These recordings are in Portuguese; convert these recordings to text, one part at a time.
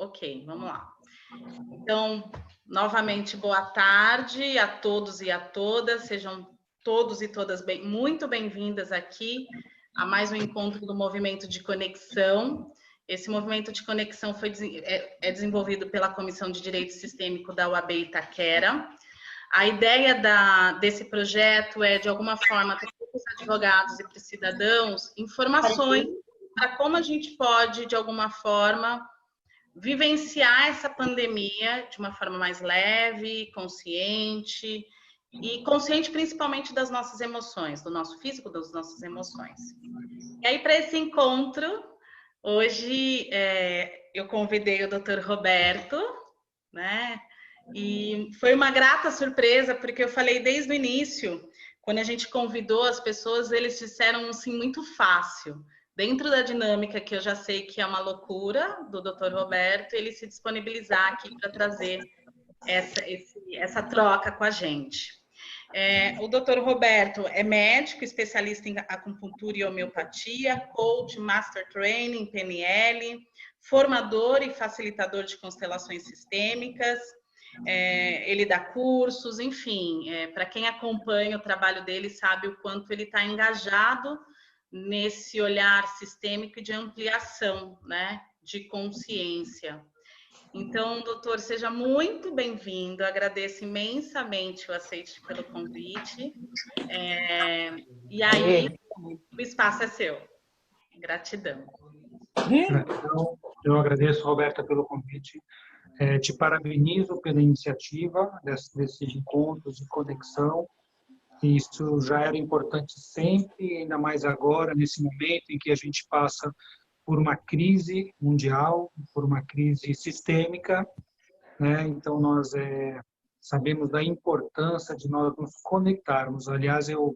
Ok, vamos lá. Então, novamente, boa tarde a todos e a todas. Sejam todos e todas muito bem-vindas aqui a mais um encontro do Movimento de Conexão. Esse movimento de conexão é desenvolvido pela Comissão de Direito Sistêmico da UAB Itaquera. A ideia desse projeto é, de alguma forma, trazer para os advogados e para os cidadãos informações para como a gente pode, de alguma forma, vivenciar essa pandemia de uma forma mais leve, consciente, e consciente principalmente das nossas emoções, do nosso físico, das nossas emoções. E aí, para esse encontro, hoje eu convidei o Dr. Roberto, né? E foi uma grata surpresa, porque eu falei desde o início, quando a gente convidou as pessoas, eles disseram assim, muito fácil. Dentro da dinâmica que eu já sei que é uma loucura do Dr. Roberto, ele se disponibilizar aqui para trazer essa troca com a gente. O Dr. Roberto é médico, especialista em acupuntura e homeopatia, coach, master training, PNL, formador e facilitador de constelações sistêmicas. Ele dá cursos, enfim, para quem acompanha o trabalho dele sabe o quanto ele está engajado nesse olhar sistêmico e de ampliação, né, de consciência. Então, doutor, seja muito bem-vindo, agradeço imensamente o aceite pelo convite, e aí o espaço é seu. Gratidão. Então, eu agradeço, Roberta, pelo convite. Te parabenizo pela iniciativa desses encontros de conexão. Isso já era importante sempre, ainda mais agora, nesse momento em que a gente passa por uma crise mundial, por uma crise sistêmica, né? Então, nós sabemos da importância de nós nos conectarmos. Aliás, eu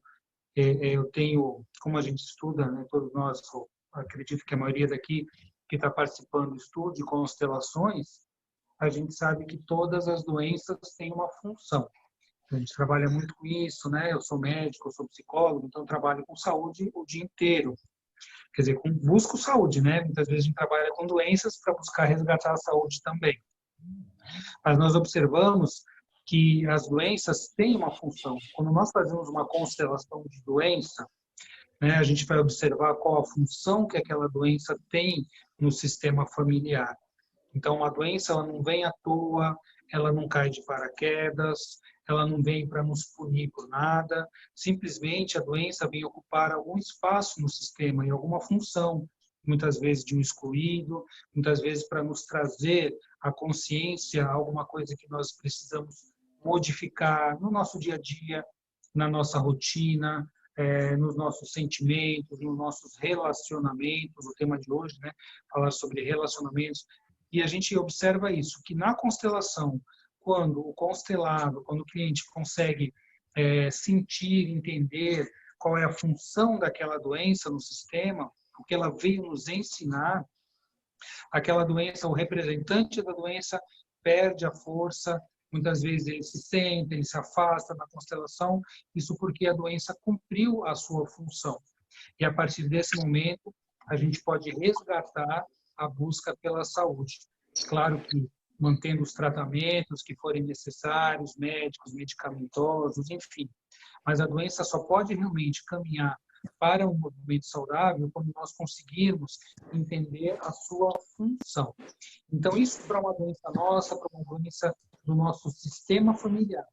tenho, como a gente estuda, né, todos nós, acredito que a maioria daqui que está participando do estudo de constelações, a gente sabe que todas as doenças têm uma função. A gente trabalha muito com isso, né? Eu sou médico, eu sou psicólogo, então trabalho com saúde o dia inteiro. Quer dizer, busco saúde, né? Muitas vezes a gente trabalha com doenças para buscar resgatar a saúde também. Mas nós observamos que as doenças têm uma função. Quando nós fazemos uma constelação de doença, né, a gente vai observar qual a função que aquela doença tem no sistema familiar. Então, uma doença ela não vem à toa, ela não cai de paraquedas, ela não vem para nos punir por nada. Simplesmente a doença vem ocupar algum espaço no sistema e alguma função, muitas vezes de um excluído, muitas vezes para nos trazer a consciência, alguma coisa que nós precisamos modificar no nosso dia a dia, na nossa rotina, nos nossos sentimentos, nos nossos relacionamentos. O tema de hoje, né, falar sobre relacionamentos. E a gente observa isso, que na constelação, quando o constelado, quando o cliente consegue sentir, entender qual é a função daquela doença no sistema, o que ela veio nos ensinar, aquela doença, o representante da doença perde a força, muitas vezes ele se senta, ele se afasta da constelação, isso porque a doença cumpriu a sua função. E a partir desse momento, a gente pode resgatar a busca pela saúde. Claro que mantendo os tratamentos que forem necessários, médicos, medicamentosos, enfim. Mas a doença só pode realmente caminhar para um movimento saudável quando nós conseguirmos entender a sua função. Então, isso para uma doença nossa, para uma doença do nosso sistema familiar.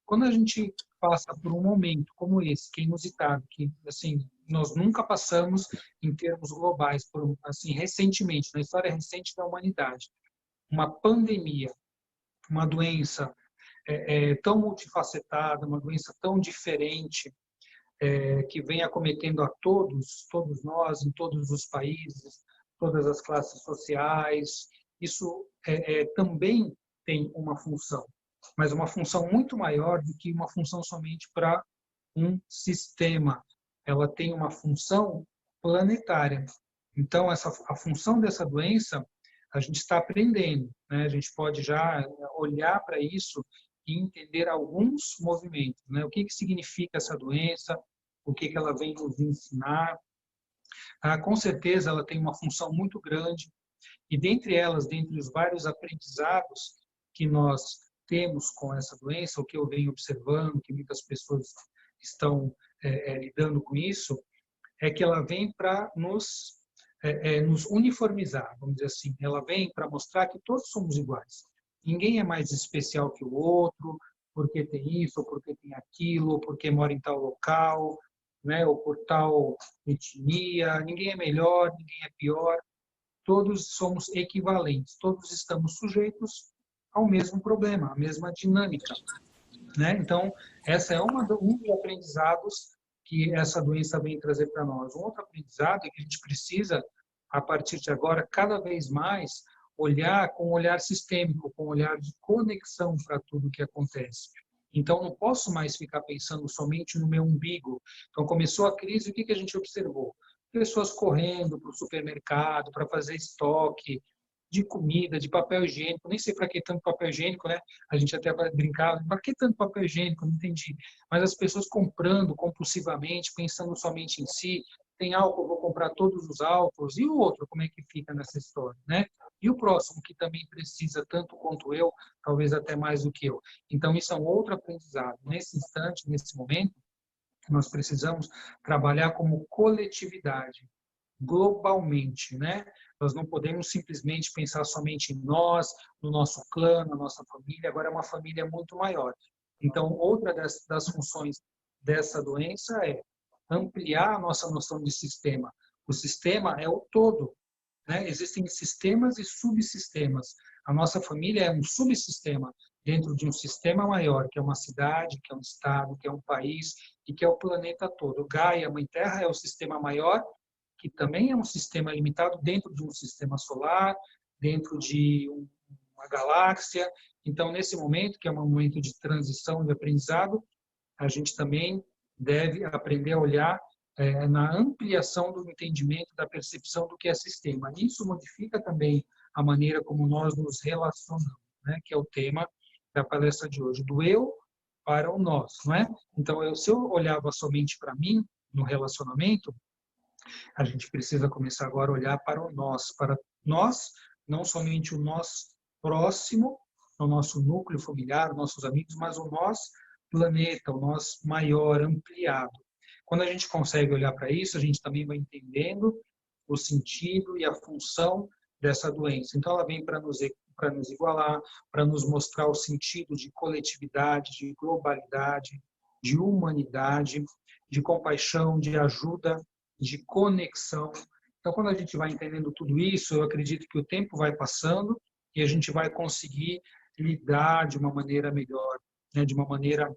Quando a gente passa por um momento como esse, que é inusitado, que assim nós nunca passamos em termos globais, assim recentemente, na história recente da humanidade, uma pandemia, uma doença tão multifacetada, uma doença tão diferente, que vem acometendo a todos nós, em todos os países, todas as classes sociais, isso também tem uma função, mas uma função muito maior do que uma função somente para um sistema. Ela tem uma função planetária. Então, a função dessa doença, a gente está aprendendo, né? A gente pode já olhar para isso e entender alguns movimentos, né? O que significa essa doença, o que ela vem nos ensinar. Com certeza, ela tem uma função muito grande E dentre elas, dentre os vários aprendizados que nós temos com essa doença, o que eu venho observando, que muitas pessoas estão lidando com isso, é que ela vem para nos uniformizar, vamos dizer assim. Ela vem para mostrar que todos somos iguais. Ninguém é mais especial que o outro, porque tem isso, ou porque tem aquilo, ou porque mora em tal local, né, ou por tal etnia. Ninguém é melhor, ninguém é pior. Todos somos equivalentes, todos estamos sujeitos ao mesmo problema, à mesma dinâmica, né? Então, essa é um dos aprendizados que essa doença vem trazer para nós. Um outro aprendizado é que a gente precisa, a partir de agora, cada vez mais olhar com um olhar sistêmico, com um olhar de conexão para tudo que acontece. Então, não posso mais ficar pensando somente no meu umbigo. Então, começou a crise, o que a gente observou? Pessoas correndo para o supermercado, para fazer estoque de comida, de papel higiênico. Nem sei para que tanto papel higiênico, né? A gente até brincava, para que tanto papel higiênico? Não entendi. Mas as pessoas comprando compulsivamente, pensando somente em si. Tem álcool, vou comprar todos os álcools. E o outro, como é que fica nessa história, né? E o próximo, que também precisa tanto quanto eu, talvez até mais do que eu. Então, isso é um outro aprendizado. Nesse instante, nesse momento, nós precisamos trabalhar como coletividade, globalmente, né? Nós não podemos simplesmente pensar somente em nós, no nosso clã, na nossa família. Agora é uma família muito maior. Então, outra das funções dessa doença é ampliar a nossa noção de sistema. O sistema é o todo, né? Existem sistemas e subsistemas. A nossa família é um subsistema dentro de um sistema maior, que é uma cidade, que é um estado, que é um país e que é o planeta todo. Gaia, Mãe Terra, é o sistema maior, que também é um sistema limitado dentro de um sistema solar, dentro de uma galáxia. Então, nesse momento, que é um momento de transição, de aprendizado, a gente também deve aprender a olhar na ampliação do entendimento, da percepção do que é sistema. Isso modifica também a maneira como nós nos relacionamos, né? Que é o tema da palestra de hoje, do eu para o nós, não é? Então, se eu olhava somente para mim no relacionamento, a gente precisa começar agora a olhar para nós, não somente o nós próximo, o nosso núcleo familiar, nossos amigos, mas o nós planeta, o nós maior, ampliado. Quando a gente consegue olhar para isso, a gente também vai entendendo o sentido e a função dessa doença. Então, ela vem para nos igualar, para nos mostrar o sentido de coletividade, de globalidade, de humanidade, de compaixão, de ajuda, de conexão. Então, quando a gente vai entendendo tudo isso, eu acredito que o tempo vai passando e a gente vai conseguir lidar de uma maneira melhor, né? De uma maneira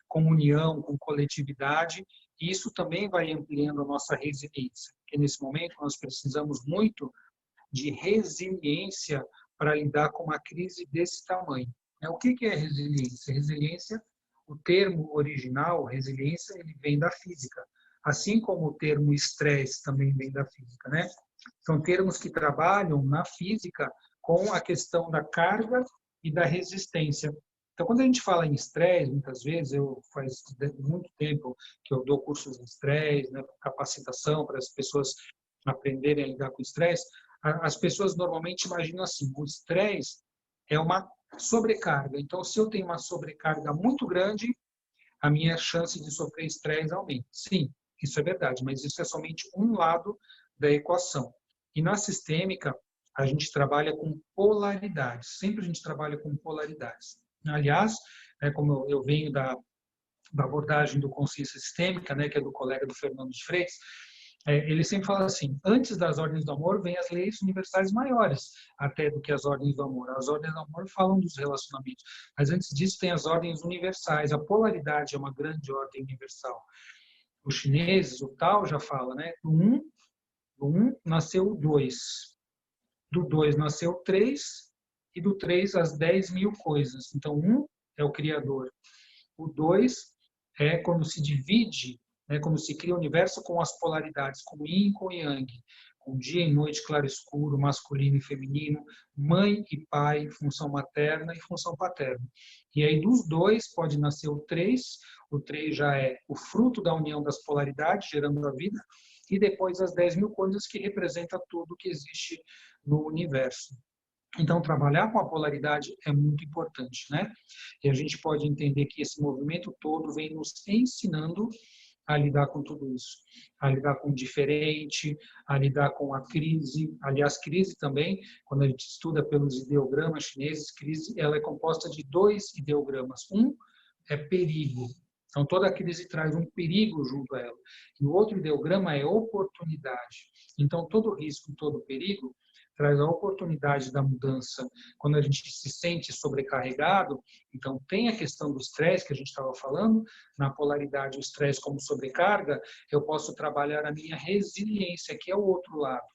com união, com coletividade. E isso também vai ampliando a nossa resiliência, porque nesse momento nós precisamos muito de resiliência para lidar com uma crise desse tamanho. O que é resiliência? Resiliência, o termo original, resiliência, ele vem da física, assim como o termo estresse também vem da física, né? São termos que trabalham na física com a questão da carga e da resistência. Então, quando a gente fala em estresse, muitas vezes, faz muito tempo que eu dou cursos de estresse, né, capacitação para as pessoas aprenderem a lidar com o estresse, as pessoas normalmente imaginam assim, o estresse é uma sobrecarga. Então, se eu tenho uma sobrecarga muito grande, a minha chance de sofrer estresse aumenta. Sim, isso é verdade, mas isso é somente um lado da equação. E na sistêmica, a gente trabalha com polaridades. Sempre a gente trabalha com polaridades. Aliás, como eu venho da abordagem do consciência sistêmica, que é do colega do Fernando de Freitas, ele sempre fala assim, antes das ordens do amor vem as leis universais maiores, até do que as ordens do amor. As ordens do amor falam dos relacionamentos, mas antes disso tem as ordens universais. A polaridade é uma grande ordem universal. Os chineses, o Tao já fala, né? Do um nasceu o 2, do 2 nasceu o 3, e do 3 as 10.000 coisas. Então, 1 é o Criador. O 2 é quando se divide, quando se cria o universo com as polaridades, com yin e com yang, com dia e noite, claro e escuro, masculino e feminino, mãe e pai, função materna e função paterna. E aí dos 2 pode nascer o 3 já é o fruto da união das polaridades, gerando a vida, e depois as 10 mil coisas, que representa tudo que existe no universo. Então, trabalhar com a polaridade é muito importante, né? E a gente pode entender que esse movimento todo vem nos ensinando a lidar com tudo isso, a lidar com o diferente, a lidar com a crise. Aliás, crise também, quando a gente estuda pelos ideogramas chineses, crise ela é composta de 2 ideogramas. Um é perigo. Então, toda crise traz um perigo junto a ela. E o outro ideograma é oportunidade. Então, todo risco, todo perigo traz a oportunidade da mudança. Quando a gente se sente sobrecarregado, então tem a questão do estresse que a gente estava falando, na polaridade o estresse como sobrecarga, eu posso trabalhar a minha resiliência, que é o outro lado.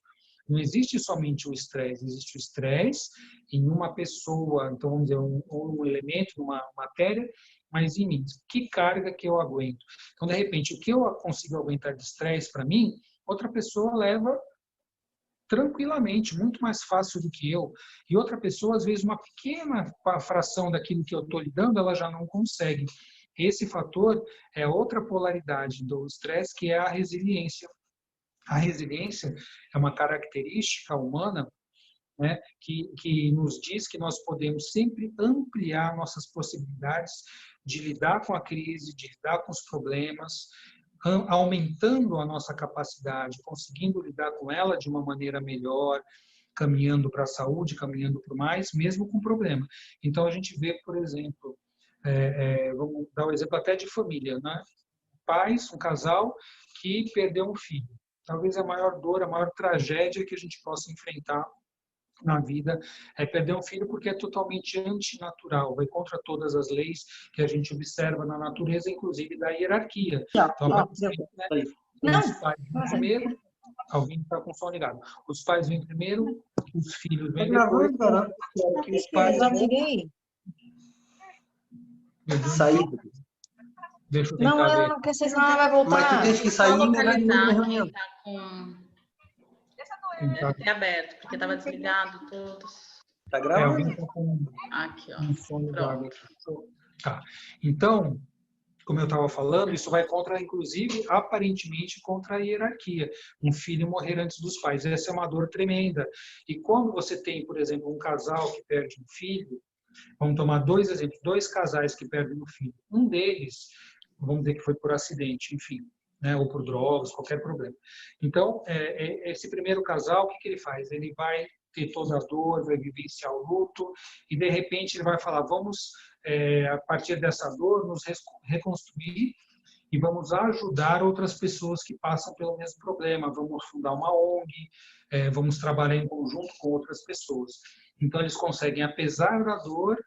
Não existe somente o estresse, existe o estresse em uma pessoa, então vamos dizer, um elemento, uma matéria, mas em mim. Que carga que eu aguento? Então, de repente, o que eu consigo aguentar de estresse para mim, outra pessoa leva tranquilamente, muito mais fácil do que eu. E outra pessoa, às vezes, uma pequena fração daquilo que eu estou lidando, ela já não consegue. Esse fator é outra polaridade do estresse, que é a resiliência. A resiliência é uma característica humana, né, que nos diz que nós podemos sempre ampliar nossas possibilidades de lidar com a crise, de lidar com os problemas, aumentando a nossa capacidade, conseguindo lidar com ela de uma maneira melhor, caminhando para a saúde, caminhando para o mais, mesmo com problema. Então, a gente vê, por exemplo, vamos dar um exemplo até de família, né? Pais, um casal que perdeu um filho. Talvez a maior dor, a maior tragédia que a gente possa enfrentar na vida é perder um filho, porque é totalmente antinatural, vai contra todas as leis que a gente observa na natureza, inclusive da hierarquia. Então, né, os pais vêm primeiro, alguém está com o som ligado. Os pais vêm primeiro, os filhos vêm depois. Que os pais vêm... Saída. Deixa eu tentar ver. Não, porque senão ela vai voltar. Mas tu tens que sair e localizar na reunião. quem tá com... Deve ter aberto, porque estava desligado todos. Tá gravando? Aqui, ó. Um som ligado. Tá. Então, como eu estava falando, isso vai contra, inclusive, aparentemente, contra a hierarquia. Um filho morrer antes dos pais. Essa é uma dor tremenda. E quando você tem, por exemplo, um casal que perde um filho, vamos tomar 2 exemplos, 2 casais que perdem um filho. Um deles, vamos dizer que foi por acidente, enfim, né, ou por drogas, qualquer problema. Então, esse primeiro casal, o que ele faz? Ele vai ter toda a dor, vai vivenciar o luto, e de repente ele vai falar, vamos, a partir dessa dor, nos reconstruir e vamos ajudar outras pessoas que passam pelo mesmo problema, vamos fundar uma ONG, vamos trabalhar em conjunto com outras pessoas. Então, eles conseguem, apesar da dor,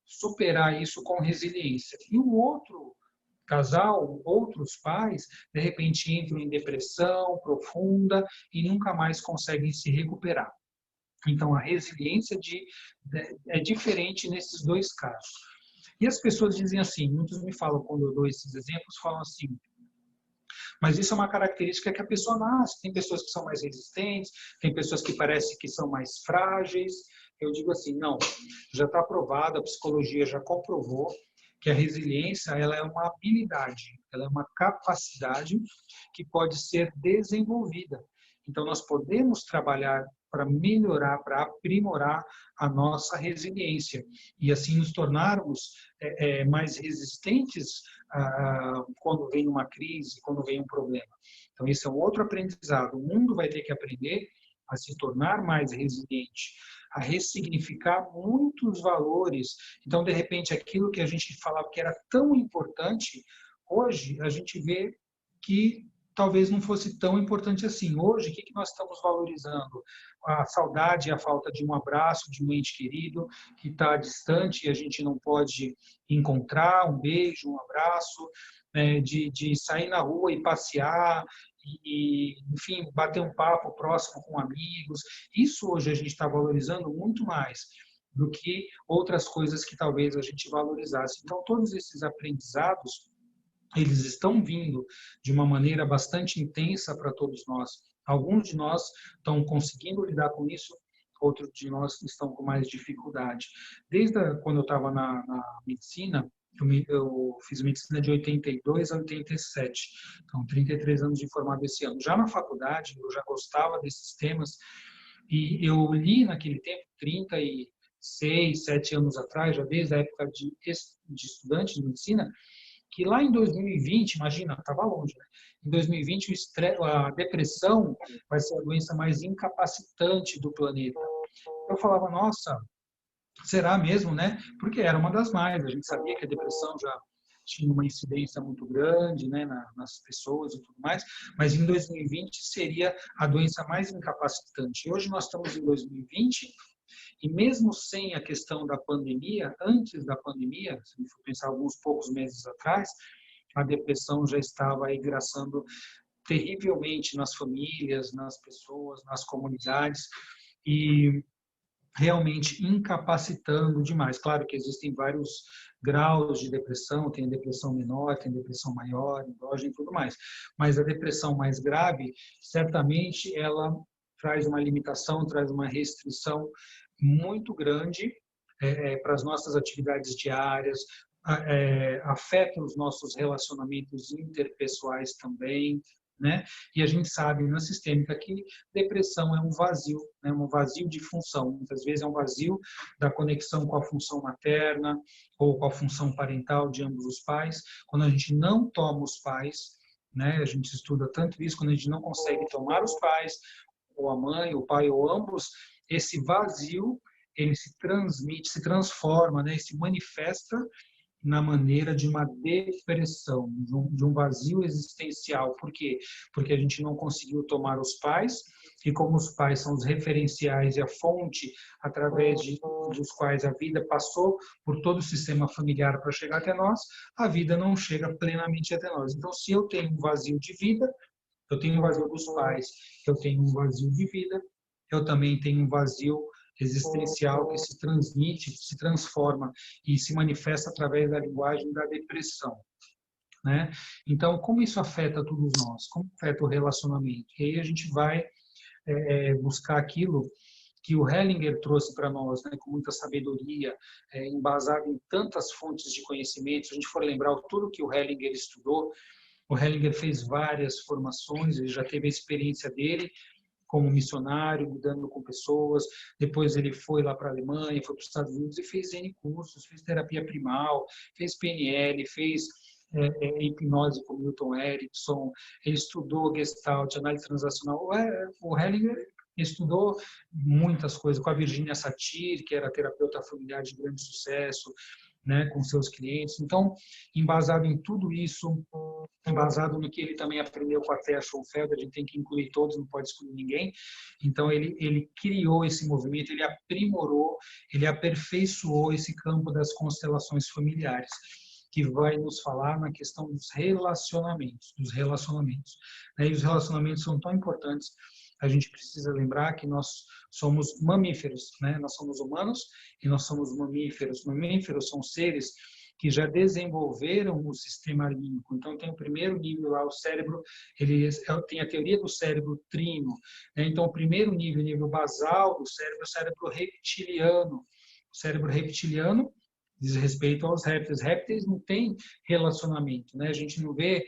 superar isso com resiliência. E o outro casal, outros pais, de repente entram em depressão profunda e nunca mais conseguem se recuperar. Então, a resiliência é diferente nesses 2 casos. E as pessoas dizem assim, muitos me falam, quando eu dou esses exemplos, falam assim, mas isso é uma característica que a pessoa nasce. Tem pessoas que são mais resistentes, tem pessoas que parecem que são mais frágeis. Eu digo assim, não, já está provado, a psicologia já comprovou que a resiliência ela é uma habilidade, ela é uma capacidade que pode ser desenvolvida. Então, nós podemos trabalhar para melhorar, para aprimorar a nossa resiliência e assim nos tornarmos mais resistentes quando vem uma crise, quando vem um problema. Então, esse é um outro aprendizado. O mundo vai ter que aprender a se tornar mais resiliente, a ressignificar muitos valores. Então, de repente, aquilo que a gente falava que era tão importante, hoje a gente vê que talvez não fosse tão importante assim. Hoje, o que nós estamos valorizando? A saudade e a falta de um abraço, de um ente querido que está distante e a gente não pode encontrar, um beijo, um abraço, de sair na rua e passear, e, enfim, bater um papo próximo com amigos. Isso hoje a gente está valorizando muito mais do que outras coisas que talvez a gente valorizasse. Então, todos esses aprendizados, eles estão vindo de uma maneira bastante intensa para todos nós. Alguns de nós estão conseguindo lidar com isso, outros de nós estão com mais dificuldade. Desde quando eu estava na medicina, eu fiz medicina de 82 a 87, então 33 anos de formado esse ano. Já na faculdade, eu já gostava desses temas, e eu li naquele tempo, 36, 7 anos atrás, já desde a época de estudante de medicina, que lá em 2020, imagina, estava longe, né? Em 2020, a depressão vai ser a doença mais incapacitante do planeta. Eu falava, nossa, será mesmo, né? Porque era uma das mais. A gente sabia que a depressão já tinha uma incidência muito grande, né, nas pessoas e tudo mais, mas em 2020 seria a doença mais incapacitante. E hoje nós estamos em 2020 e mesmo sem a questão da pandemia, antes da pandemia, se for pensar alguns poucos meses atrás, a depressão já estava aí graçando terrivelmente nas famílias, nas pessoas, nas comunidades e realmente incapacitando demais. Claro que existem vários graus de depressão, tem a depressão menor, tem a depressão maior, endógena e tudo mais. Mas a depressão mais grave, certamente, ela traz uma limitação, traz uma restrição muito grande para as nossas atividades diárias, afeta os nossos relacionamentos interpessoais também, né? E a gente sabe na sistêmica que depressão é um vazio, né? Um vazio de função. Muitas vezes é um vazio da conexão com a função materna ou com a função parental de ambos os pais. Quando a gente não toma os pais, né? A gente estuda tanto isso, quando a gente não consegue tomar os pais, ou a mãe, o pai, ou ambos, esse vazio, ele se transmite, se transforma, né? E se manifesta na maneira de uma depressão, de um vazio existencial. Por quê? Porque a gente não conseguiu tomar os pais, e como os pais são os referenciais e a fonte através dos quais a vida passou por todo o sistema familiar para chegar até nós, a vida não chega plenamente até nós. Então, se eu tenho um vazio de vida, eu tenho um vazio dos pais, eu tenho um vazio de vida, eu também tenho um vazio existencial que se transmite, se transforma e se manifesta através da linguagem da depressão, né? Então, como isso afeta todos nós? Como afeta o relacionamento? E aí a gente vai buscar aquilo que o Hellinger trouxe para nós, né, com muita sabedoria, embasado em tantas fontes de conhecimento. Se a gente for lembrar tudo que o Hellinger estudou, o Hellinger fez várias formações, ele já teve a experiência dele como missionário, lidando com pessoas. Depois ele foi lá para a Alemanha, foi para os Estados Unidos e fez N cursos, fez terapia primal, fez PNL, fez hipnose com Milton Erickson, ele estudou Gestalt, análise transacional. O Hellinger estudou muitas coisas com a Virginia Satir, que era terapeuta familiar de grande sucesso, né, com seus clientes. Então, embasado em tudo isso, embasado no que ele também aprendeu com a Thea Schoenfeld, a gente tem que incluir todos, não pode excluir ninguém. Então, ele criou esse movimento, ele aprimorou, ele aperfeiçoou esse campo das constelações familiares, que vai nos falar na questão dos relacionamentos, E os relacionamentos são tão importantes. A gente precisa lembrar que nós somos mamíferos, né? Nós somos humanos e nós somos mamíferos. Mamíferos são seres que já desenvolveram o sistema límbico. Então, tem o primeiro nível lá, o cérebro, ele tem a teoria do cérebro trino, né? Então, o primeiro nível, o nível basal do cérebro, é o cérebro reptiliano. O cérebro reptiliano diz respeito aos répteis. Répteis não têm relacionamento, né? A gente não vê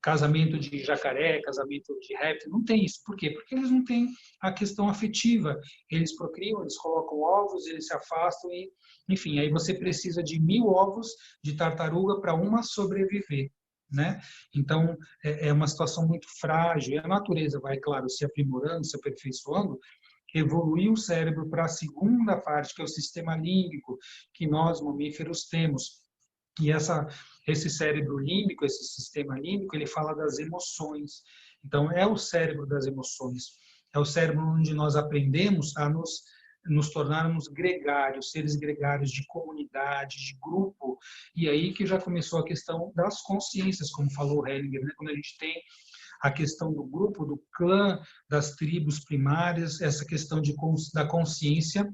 casamento de jacaré, casamento de réptil, não tem isso. Por quê? Porque eles não têm a questão afetiva. Eles procriam, eles colocam ovos, eles se afastam e, enfim, aí você precisa de 1000 ovos de tartaruga para uma sobreviver, né? Então, é uma situação muito frágil. E a natureza vai, claro, se aprimorando, se aperfeiçoando, evoluir o cérebro para a segunda parte, que é o sistema límbico, que nós, mamíferos, temos. E esse cérebro límbico, esse sistema límbico, ele fala das emoções. Então, é o cérebro das emoções. É o cérebro onde nós aprendemos a nos tornarmos gregários, seres gregários de comunidade, de grupo. E aí que já começou a questão das consciências, como falou o Hellinger, né? Quando a gente tem a questão do grupo, do clã, das tribos primárias, essa questão da consciência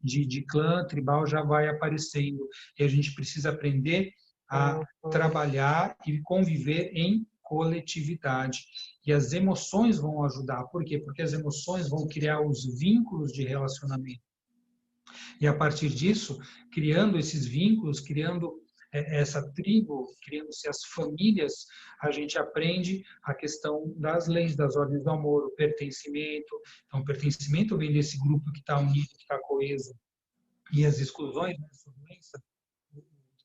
de clã tribal já vai aparecendo. E a gente precisa aprender a trabalhar e conviver em coletividade. E as emoções vão ajudar. Por quê? Porque as emoções vão criar os vínculos de relacionamento. E a partir disso, criando esses vínculos, criando essa tribo, criando-se as famílias, a gente aprende a questão das leis, das ordens do amor, o pertencimento. Então, o pertencimento vem desse grupo que está unido, que está coeso. E as exclusões, né, essa doença,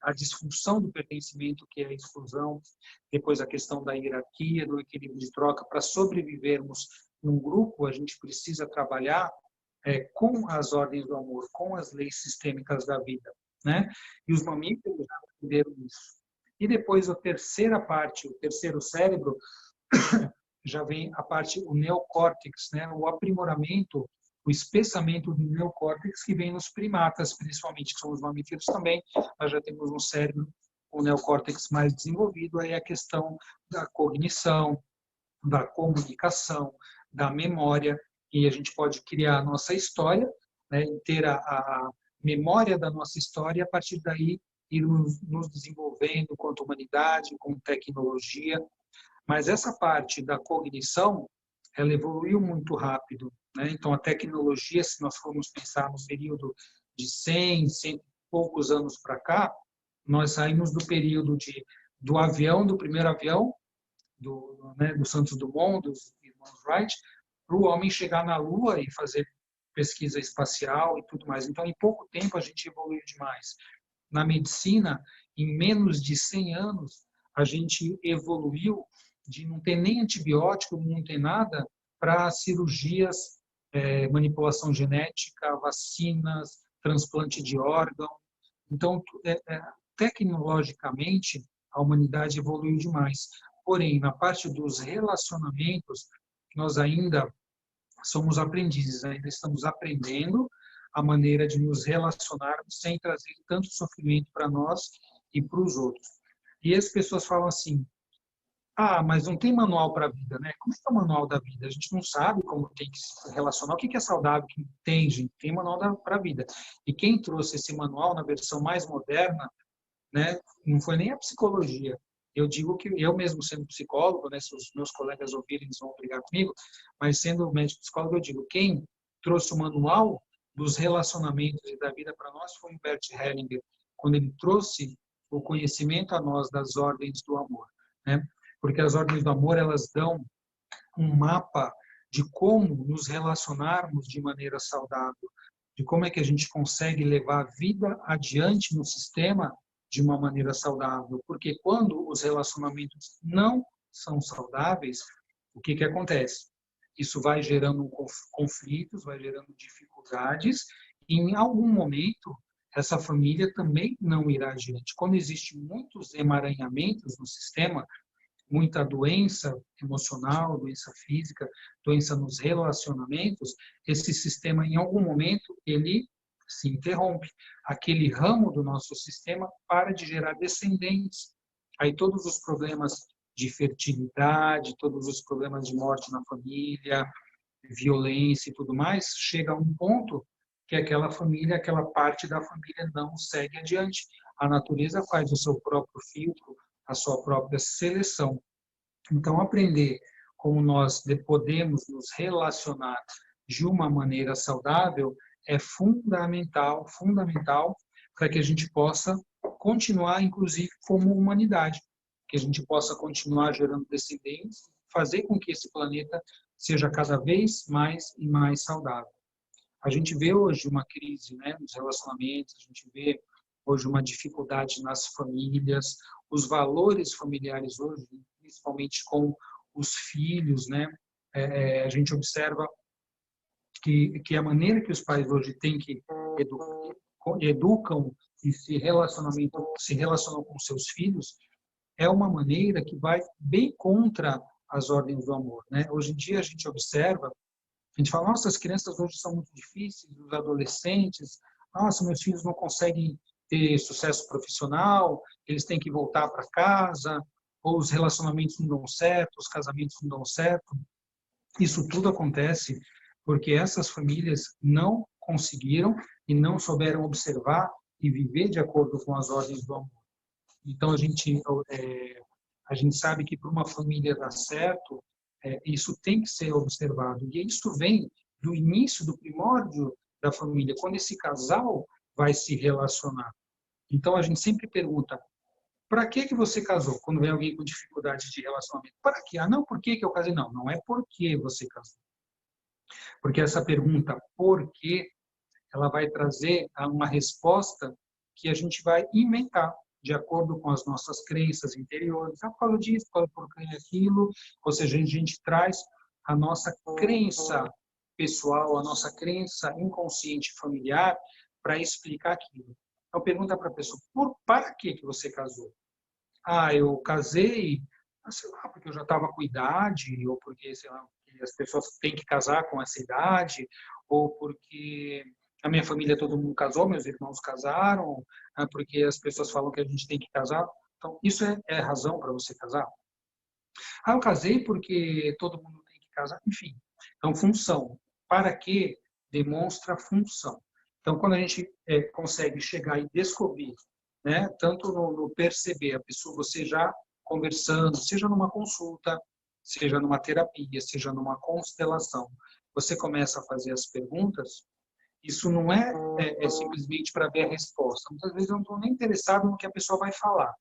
a disfunção do pertencimento, que é a exclusão, depois a questão da hierarquia, do equilíbrio de troca. Para sobrevivermos num grupo, a gente precisa trabalhar com as ordens do amor, com as leis sistêmicas da vida, né? E os mamíferos já aprenderam isso. E depois a terceira parte, o terceiro cérebro, já vem a parte, o neocórtex, né? O aprimoramento, o espessamento do neocórtex que vem nos primatas, principalmente, que são os mamíferos também. Nós já temos um cérebro, o neocórtex mais desenvolvido, aí a questão da cognição, da comunicação, da memória, e a gente pode criar a nossa história, né, ter a memória da nossa história, e a partir daí ir nos desenvolvendo quanto humanidade, com tecnologia. Mas essa parte da cognição, ela evoluiu muito rápido, né? Então, a tecnologia, se nós formos pensar no período de 100 e poucos anos para cá, nós saímos do período do avião, do primeiro avião, do Santos Dumont, dos irmãos Wright, para o homem chegar na Lua e fazer pesquisa espacial e tudo mais. Então, em pouco tempo, a gente evoluiu demais. Na medicina, em menos de 100 anos, a gente evoluiu de não ter nem antibiótico, não ter nada, para cirurgias, manipulação genética, vacinas, transplante de órgão. Então, tecnologicamente, a humanidade evoluiu demais. Porém, na parte dos relacionamentos, nós ainda somos aprendizes, ainda estamos aprendendo a maneira de nos relacionarmos sem trazer tanto sofrimento para nós e para os outros. E as pessoas falam assim, mas não tem manual para a vida, né? Como é que é o manual da vida? A gente não sabe como tem que se relacionar. O que é saudável? Que tem, gente? Tem manual para a vida. E quem trouxe esse manual na versão mais moderna, né, não foi nem a psicologia. Eu digo que eu mesmo sendo psicólogo, né, se os meus colegas ouvirem, eles vão brigar comigo, mas sendo médico psicólogo, eu digo, quem trouxe o manual dos relacionamentos e da vida para nós foi o Bert Hellinger, quando ele trouxe o conhecimento a nós das ordens do amor, né? Porque as ordens do amor, elas dão um mapa de como nos relacionarmos de maneira saudável, de como é que a gente consegue levar a vida adiante no sistema de uma maneira saudável. Porque quando os relacionamentos não são saudáveis, o que acontece? Isso vai gerando conflitos, vai gerando dificuldades, e em algum momento essa família também não irá adiante. Quando existem muitos emaranhamentos no sistema, muita doença emocional, doença física, doença nos relacionamentos, esse sistema, em algum momento, ele se interrompe. Aquele ramo do nosso sistema para de gerar descendentes. Aí todos os problemas de fertilidade, todos os problemas de morte na família, violência e tudo mais, chega a um ponto que aquela família, aquela parte da família não segue adiante. A natureza faz o seu próprio filtro, a sua própria seleção. Então, aprender como nós podemos nos relacionar de uma maneira saudável é fundamental para que a gente possa continuar, inclusive, como humanidade, que a gente possa continuar gerando descendentes, fazer com que esse planeta seja cada vez mais e mais saudável. A gente vê hoje uma crise, né, nos relacionamentos, a gente vê hoje uma dificuldade nas famílias, os valores familiares hoje, principalmente com os filhos, né? A gente observa que a maneira que os pais hoje têm que educam e se relacionam com seus filhos é uma maneira que vai bem contra as ordens do amor, né? Hoje em dia a gente observa, a gente fala, nossa, as crianças hoje são muito difíceis, os adolescentes, nossa, meus filhos não conseguem ter sucesso profissional, eles têm que voltar para casa, ou os relacionamentos não dão certo, os casamentos não dão certo. Isso tudo acontece porque essas famílias não conseguiram e não souberam observar e viver de acordo com as ordens do amor. Então, a gente sabe que para uma família dar certo, isso tem que ser observado. E isso vem do início, do primórdio da família, quando esse casal vai se relacionar. Então, a gente sempre pergunta, para que você casou? Quando vem alguém com dificuldade de relacionamento. Para quê? Ah, não, por que eu casei? Não, não é por que você casou. Porque essa pergunta, por quê, ela vai trazer uma resposta que a gente vai inventar, de acordo com as nossas crenças interiores. Ah, por causa disso, por causa daquilo. Ou seja, a gente traz a nossa crença pessoal, a nossa crença inconsciente familiar para explicar aquilo. Então, pergunta para a pessoa, para que você casou? Ah, eu casei, sei lá, porque eu já estava com idade, ou porque, sei lá, as pessoas têm que casar com essa idade, ou porque a minha família, todo mundo casou, meus irmãos casaram, porque as pessoas falam que a gente tem que casar. Então, isso é razão para você casar? Ah, eu casei porque todo mundo tem que casar. Enfim, então, função. Para que demonstra função. Então, quando a gente consegue chegar e descobrir, né, tanto no perceber a pessoa, você já conversando, seja numa consulta, seja numa terapia, seja numa constelação, você começa a fazer as perguntas, isso não é simplesmente para ver a resposta. Muitas vezes eu não estou nem interessado no que a pessoa vai falar,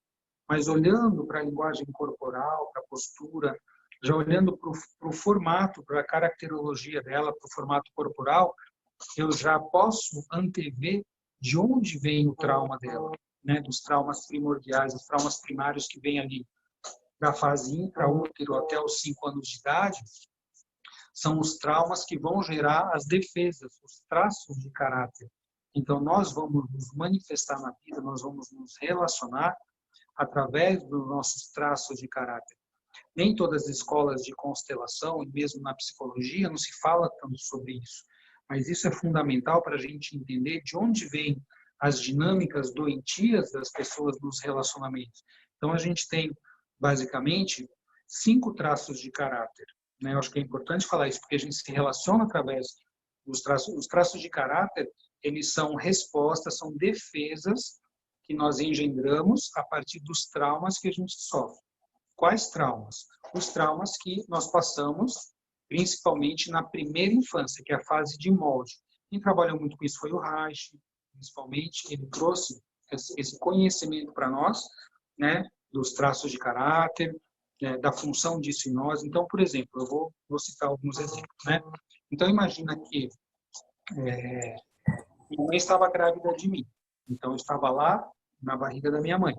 mas olhando para a linguagem corporal, para a postura, já olhando para o formato, para a caracterologia dela, para o formato corporal, eu já posso antever de onde vem o trauma dela, né? Dos traumas primordiais, os traumas primários que vêm ali da fase intraútero até os 5 anos de idade, são os traumas que vão gerar as defesas, os traços de caráter. Então, nós vamos nos manifestar na vida, nós vamos nos relacionar através dos nossos traços de caráter. Nem todas as escolas de constelação, e mesmo na psicologia, não se fala tanto sobre isso. Mas isso é fundamental para a gente entender de onde vêm as dinâmicas doentias das pessoas nos relacionamentos. Então, a gente tem, basicamente, 5 traços de caráter. Né? Eu acho que é importante falar isso, porque a gente se relaciona através dos traços. Os traços de caráter, eles são respostas, são defesas que nós engendramos a partir dos traumas que a gente sofre. Quais traumas? Os traumas que nós passamos, principalmente na primeira infância, que é a fase de molde. Quem trabalhou muito com isso foi o Reich, principalmente. Ele trouxe esse conhecimento para nós, né, dos traços de caráter, da função disso em nós. Então, por exemplo, eu vou citar alguns exemplos. Né? Então, imagina que minha mãe estava grávida de mim. Então, eu estava lá na barriga da minha mãe.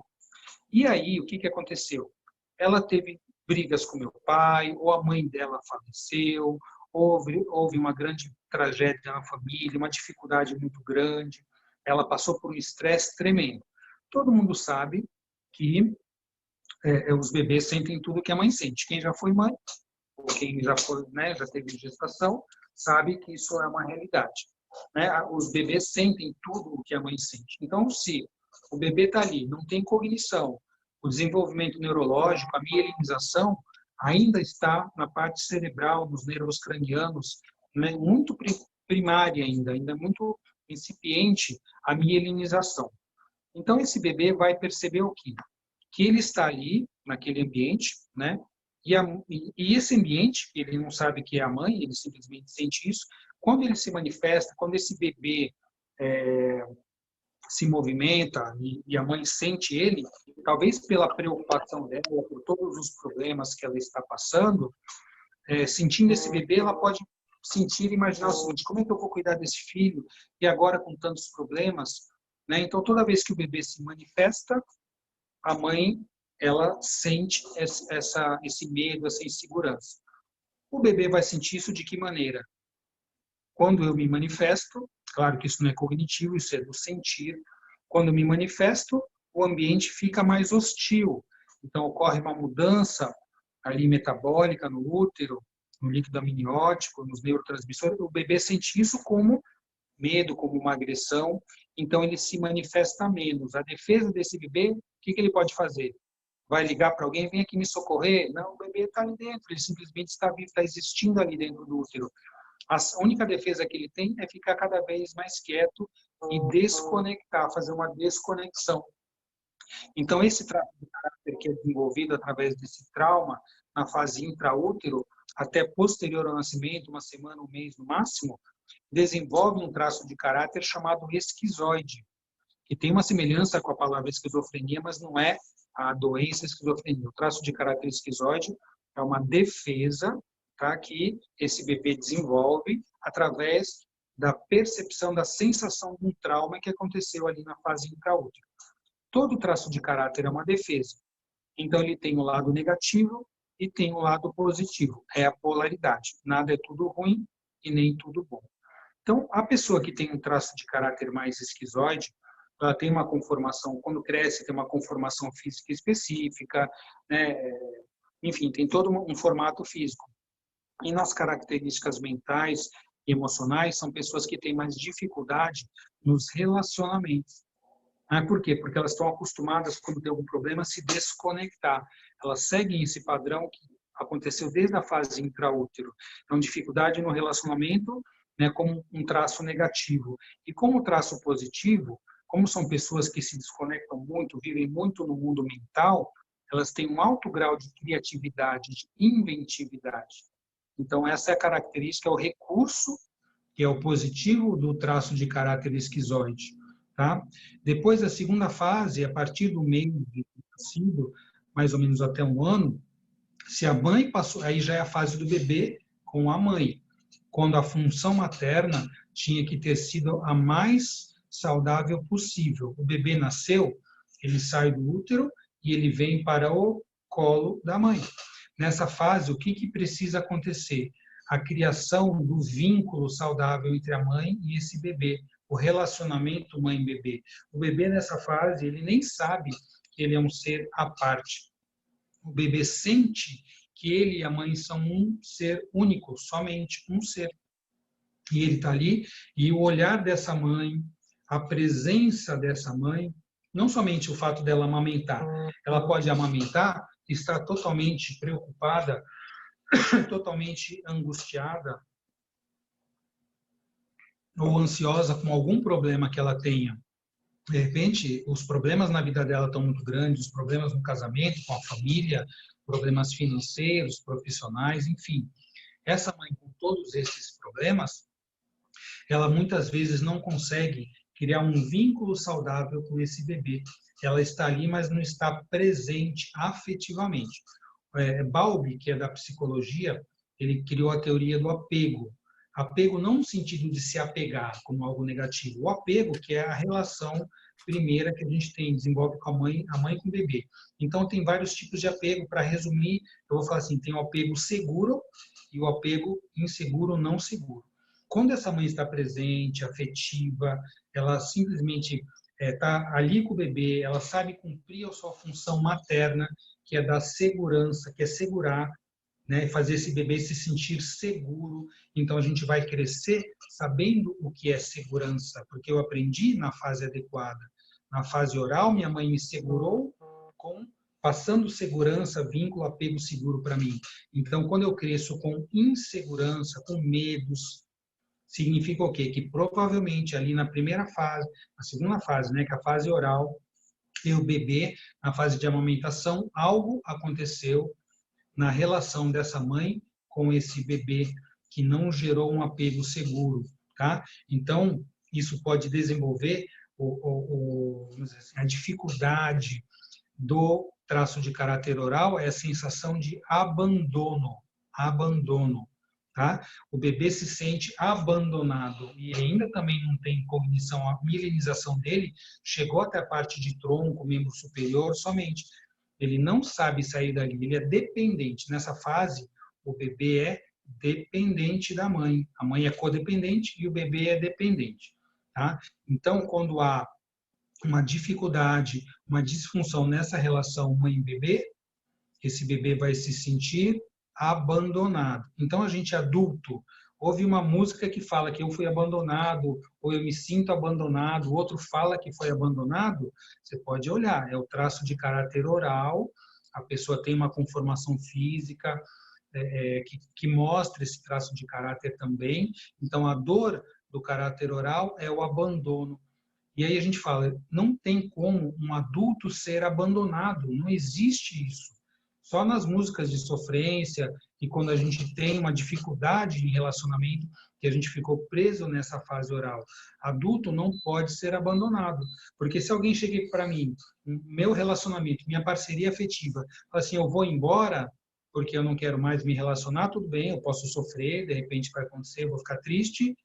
E aí, o que aconteceu? Ela teve brigas com meu pai, ou a mãe dela faleceu, houve uma grande tragédia na família, uma dificuldade muito grande, ela passou por um estresse tremendo. Todo mundo sabe que os bebês sentem tudo que a mãe sente. Quem já foi mãe, ou quem já foi, né, já teve gestação, sabe que isso é uma realidade. Né? Os bebês sentem tudo o que a mãe sente. Então, se o bebê está ali, não tem cognição, o desenvolvimento neurológico, a mielinização, ainda está na parte cerebral, nos nervos cranianos, né? Muito primária ainda muito incipiente a mielinização. Então, esse bebê vai perceber o quê? Que ele está ali, naquele ambiente, né? E esse ambiente, ele não sabe que é a mãe, ele simplesmente sente isso. Quando ele se manifesta, quando esse bebê se movimenta e a mãe sente ele, talvez pela preocupação dela, por todos os problemas que ela está passando, sentindo esse bebê, ela pode sentir e imaginar o seguinte: como é que eu vou cuidar desse filho e agora com tantos problemas? Né? Então, toda vez que o bebê se manifesta, a mãe ela sente esse medo, essa insegurança. O bebê vai sentir isso de que maneira? Quando eu me manifesto, claro que isso não é cognitivo, isso é do sentir. Quando eu me manifesto, o ambiente fica mais hostil. Então, ocorre uma mudança ali metabólica no útero, no líquido amniótico, nos neurotransmissores. O bebê sente isso como medo, como uma agressão. Então, ele se manifesta menos. A defesa desse bebê, o que ele pode fazer? Vai ligar para alguém, vem aqui me socorrer? Não, o bebê está ali dentro, ele simplesmente está vivo, está existindo ali dentro do útero. A única defesa que ele tem é ficar cada vez mais quieto e desconectar, fazer uma desconexão. Então, esse traço de caráter que é desenvolvido através desse trauma, na fase intraútero, até posterior ao nascimento, uma semana, um mês no máximo, desenvolve um traço de caráter chamado esquizoide, que tem uma semelhança com a palavra esquizofrenia, mas não é a doença esquizofrenia. O traço de caráter esquizoide é uma defesa, tá, que esse bebê desenvolve através da percepção, da sensação de um trauma que aconteceu ali na fase intraútero. Todo traço de caráter é uma defesa. Então, ele tem o lado negativo e tem o lado positivo. É a polaridade. Nada é tudo ruim e nem tudo bom. Então, a pessoa que tem um traço de caráter mais esquizoide, ela tem uma conformação, quando cresce, tem uma conformação física específica, né? Enfim, tem todo um formato físico. E nas características mentais e emocionais, são pessoas que têm mais dificuldade nos relacionamentos. Por quê? Porque elas estão acostumadas, quando tem algum problema, a se desconectar. Elas seguem esse padrão que aconteceu desde a fase intraútero. Então, dificuldade no relacionamento, né, como um traço negativo. E como traço positivo, como são pessoas que se desconectam muito, vivem muito no mundo mental, elas têm um alto grau de criatividade, de inventividade. Então, essa é a característica, é o recurso, que é o positivo do traço de caráter esquizoide. Tá? Depois da segunda fase, a partir do meio de nascido, mais ou menos até 1 ano, se a mãe passou, aí já é a fase do bebê com a mãe, quando a função materna tinha que ter sido a mais saudável possível. O bebê nasceu, ele sai do útero e ele vem para o colo da mãe. Nessa fase, o que precisa acontecer? A criação do vínculo saudável entre a mãe e esse bebê, o relacionamento mãe-bebê. O bebê nessa fase, ele nem sabe que ele é um ser à parte. O bebê sente que ele e a mãe são um ser único, somente um ser. E ele está ali, e o olhar dessa mãe, a presença dessa mãe, não somente o fato dela amamentar, ela pode amamentar, estar totalmente preocupada, totalmente angustiada, ou ansiosa com algum problema que ela tenha. De repente, os problemas na vida dela estão muito grandes, os problemas no casamento, com a família, problemas financeiros, profissionais, enfim. Essa mãe, com todos esses problemas, ela muitas vezes não consegue criar um vínculo saudável com esse bebê. Ela está ali, mas não está presente afetivamente. Bowlby, que é da psicologia, ele criou a teoria do apego. Apego não no sentido de se apegar como algo negativo. O apego, que é a relação primeira que a gente tem, desenvolve com a mãe com o bebê. Então, tem vários tipos de apego. Para resumir, eu vou falar assim, tem o apego seguro e o apego inseguro, não seguro. Quando essa mãe está presente, afetiva, ela simplesmente está ali com o bebê, ela sabe cumprir a sua função materna, que é dar segurança, que é segurar, né, fazer esse bebê se sentir seguro. Então, a gente vai crescer sabendo o que é segurança, porque eu aprendi na fase adequada. Na fase oral, minha mãe me segurou passando segurança, vínculo, apego seguro para mim. Então, quando eu cresço com insegurança, com medos, significa o quê? Que provavelmente ali na primeira fase, na segunda fase, né, que é a fase oral, e o bebê, na fase de amamentação, algo aconteceu na relação dessa mãe com esse bebê que não gerou um apego seguro, tá? Então, isso pode desenvolver a dificuldade do traço de caráter oral, é a sensação de abandono, tá? O bebê se sente abandonado e ainda também não tem cognição, a milenização dele chegou até a parte de tronco, membro superior somente. Ele não sabe sair dali, ele é dependente. Nessa fase, o bebê é dependente da mãe. A mãe é codependente e o bebê é dependente. Tá? Então, quando há uma dificuldade, uma disfunção nessa relação mãe-bebê, esse bebê vai se sentir abandonado. Então, a gente adulto, ouve uma música que fala que eu fui abandonado, ou eu me sinto abandonado, o outro fala que foi abandonado, você pode olhar, é o traço de caráter oral, a pessoa tem uma conformação física que mostra esse traço de caráter também. Então, a dor do caráter oral é o abandono. E aí a gente fala, não tem como um adulto ser abandonado, não existe isso. Só nas músicas de sofrência e quando a gente tem uma dificuldade em relacionamento que a gente ficou preso nessa fase oral. Adulto não pode ser abandonado, porque se alguém chega para mim, meu relacionamento, minha parceria afetiva, fala assim, eu vou embora porque eu não quero mais me relacionar, tudo bem, eu posso sofrer, de repente vai acontecer, eu vou ficar triste,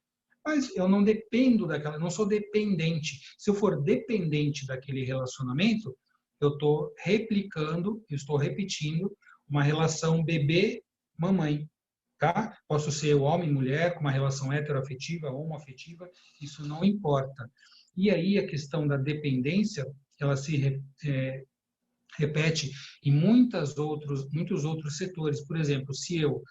mas eu não dependo daquela, não sou dependente. Se eu for dependente daquele relacionamento, eu estou replicando, eu estou repetindo uma relação bebê-mamãe. Tá? Posso ser homem e mulher, com uma relação heteroafetiva, homoafetiva, isso não importa. E aí a questão da dependência, ela se repete em muitos outros setores. Por exemplo, se eu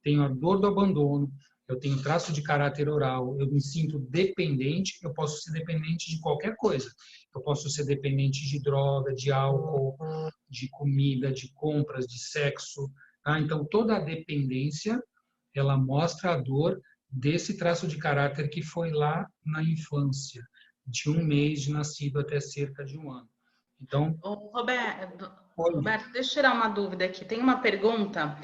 tenho a dor do abandono, eu tenho traço de caráter oral, eu me sinto dependente, eu posso ser dependente de qualquer coisa. Eu posso ser dependente de droga, de álcool, de comida, de compras, de sexo. Tá? Então, toda a dependência, ela mostra a dor desse traço de caráter que foi lá na infância, de 1 mês de nascido até cerca de 1 ano. Então, Roberto, deixa eu tirar uma dúvida aqui. Tem uma pergunta,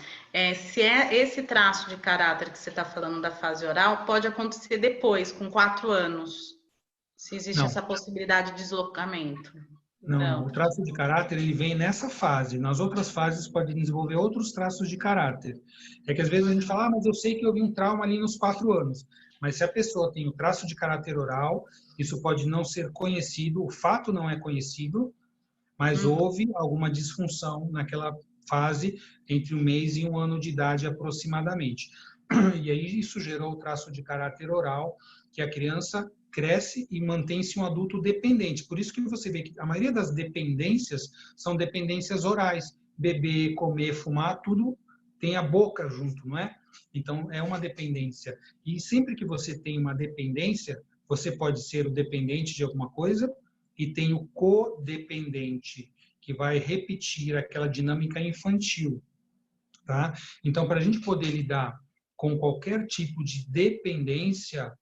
se é esse traço de caráter que você está falando da fase oral, pode acontecer depois, com 4 anos? Se existe essa possibilidade de deslocamento? Não. O traço de caráter, ele vem nessa fase. Nas outras fases, pode desenvolver outros traços de caráter. É que às vezes a gente fala, mas eu sei que houve um trauma ali nos 4 anos. Mas se a pessoa tem o traço de caráter oral, isso pode não ser conhecido, o fato não é conhecido, mas houve alguma disfunção naquela fase entre 1 mês e 1 ano de idade aproximadamente. E aí isso gerou o traço de caráter oral, que a criança cresce e mantém-se um adulto dependente. Por isso que você vê que a maioria das dependências são dependências orais. Beber, comer, fumar, tudo tem a boca junto, não é? Então, é uma dependência. E sempre que você tem uma dependência, você pode ser o dependente de alguma coisa, e tem o codependente, que vai repetir aquela dinâmica infantil. Tá? Então, para a gente poder lidar com qualquer tipo de dependência,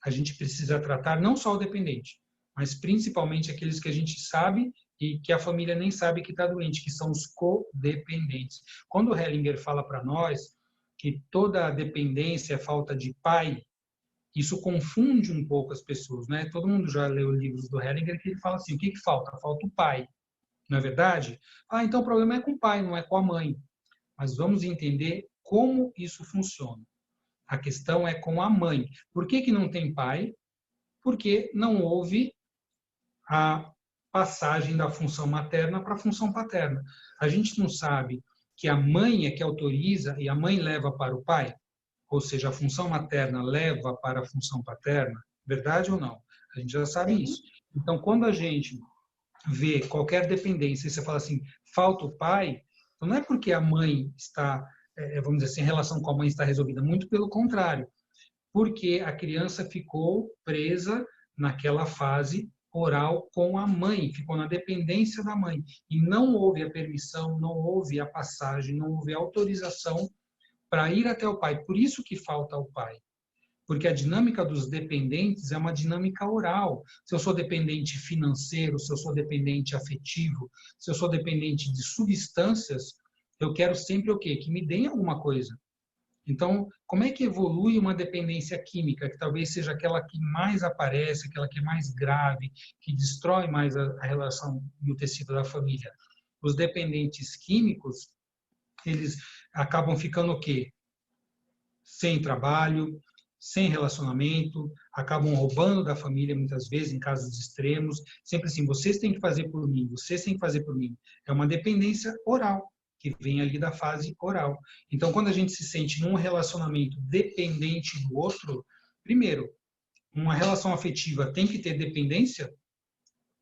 a gente precisa tratar não só o dependente, mas principalmente aqueles que a gente sabe e que a família nem sabe que está doente, que são os codependentes. Quando o Hellinger fala para nós que toda dependência é falta de pai, isso confunde um pouco as pessoas, né? Todo mundo já leu livros do Hellinger que ele fala assim, o que falta? Falta o pai. Não é verdade? Então o problema é com o pai, não é com a mãe. Mas vamos entender como isso funciona. A questão é com a mãe. Por que não tem pai? Porque não houve a passagem da função materna para a função paterna. A gente não sabe que a mãe é que autoriza e a mãe leva para o pai? Ou seja, a função materna leva para a função paterna? Verdade ou não? A gente já sabe isso. Então, quando a gente vê qualquer dependência e você fala assim, falta o pai, então não é porque a mãe está, vamos dizer assim, a relação com a mãe está resolvida, muito pelo contrário, porque a criança ficou presa naquela fase oral com a mãe, ficou na dependência da mãe, e não houve a permissão, não houve a passagem, não houve a autorização para ir até o pai. Por isso que falta o pai. Porque a dinâmica dos dependentes é uma dinâmica oral. Se eu sou dependente financeiro, se eu sou dependente afetivo, se eu sou dependente de substâncias, eu quero sempre o quê? Que me deem alguma coisa. Então, como é que evolui uma dependência química, que talvez seja aquela que mais aparece, aquela que é mais grave, que destrói mais a relação no tecido da família? Os dependentes químicos, eles acabam ficando o quê? Sem trabalho, sem relacionamento, acabam roubando da família muitas vezes, em casos extremos. Sempre assim, vocês têm que fazer por mim, vocês têm que fazer por mim. É uma dependência oral, que vem ali da fase oral. Então, quando a gente se sente num relacionamento dependente do outro, primeiro, uma relação afetiva tem que ter dependência.